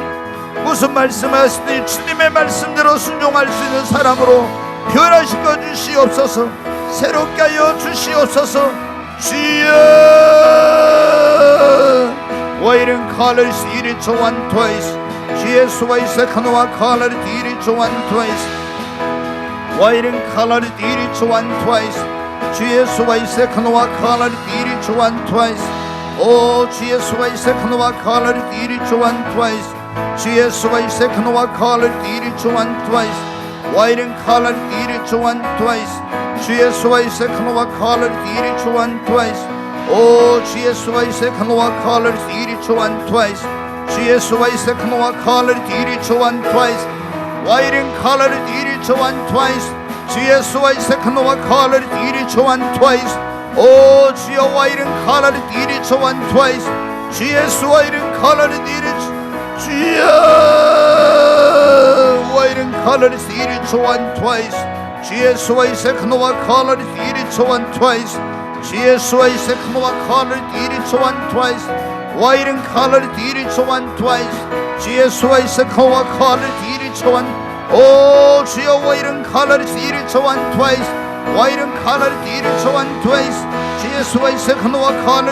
무슨 말씀하시니 주님의 말씀대로 순종할 수 있는 사람으로 변화시켜 주시옵소서. 새롭게 하여 주시옵소서. 주여, 와이른 칼라리스 이리 초한 트와이스. 주 예수와 이세카노와 칼라리스 이리 초한 트와이스. 와이른 칼라리스 이리 초한 트와이스. 주 예수와 이세카노와 칼라리스 이리 초한 트와이스. 오 주 예수와 이세카노와 칼라리스 이리 초한 트와이스. 주 예수와 이세카노와 칼라리스 이리 초한 트와이스. 와이른 칼라리스 이리 초한 트와이스. 주 예수와 이 second one color each one twice. 오 주 예수와 이 second one color each one twice. 주 예수와 이 second one color each one twice. white and color each one twice. 주 예수와 이 second one color each one twice. 오 주여 white and color each one twice. 주 예수와 이른 color each 주여 white and color each one twice. 주 예수와 이 second one color each one twice. 주 예수와 이 second one color each one twice. white and color each one twice. 주 예수와 이 second one color each one. 오 주여 white and color each one twice. white and color each one twice. 주 예수와 이 second one color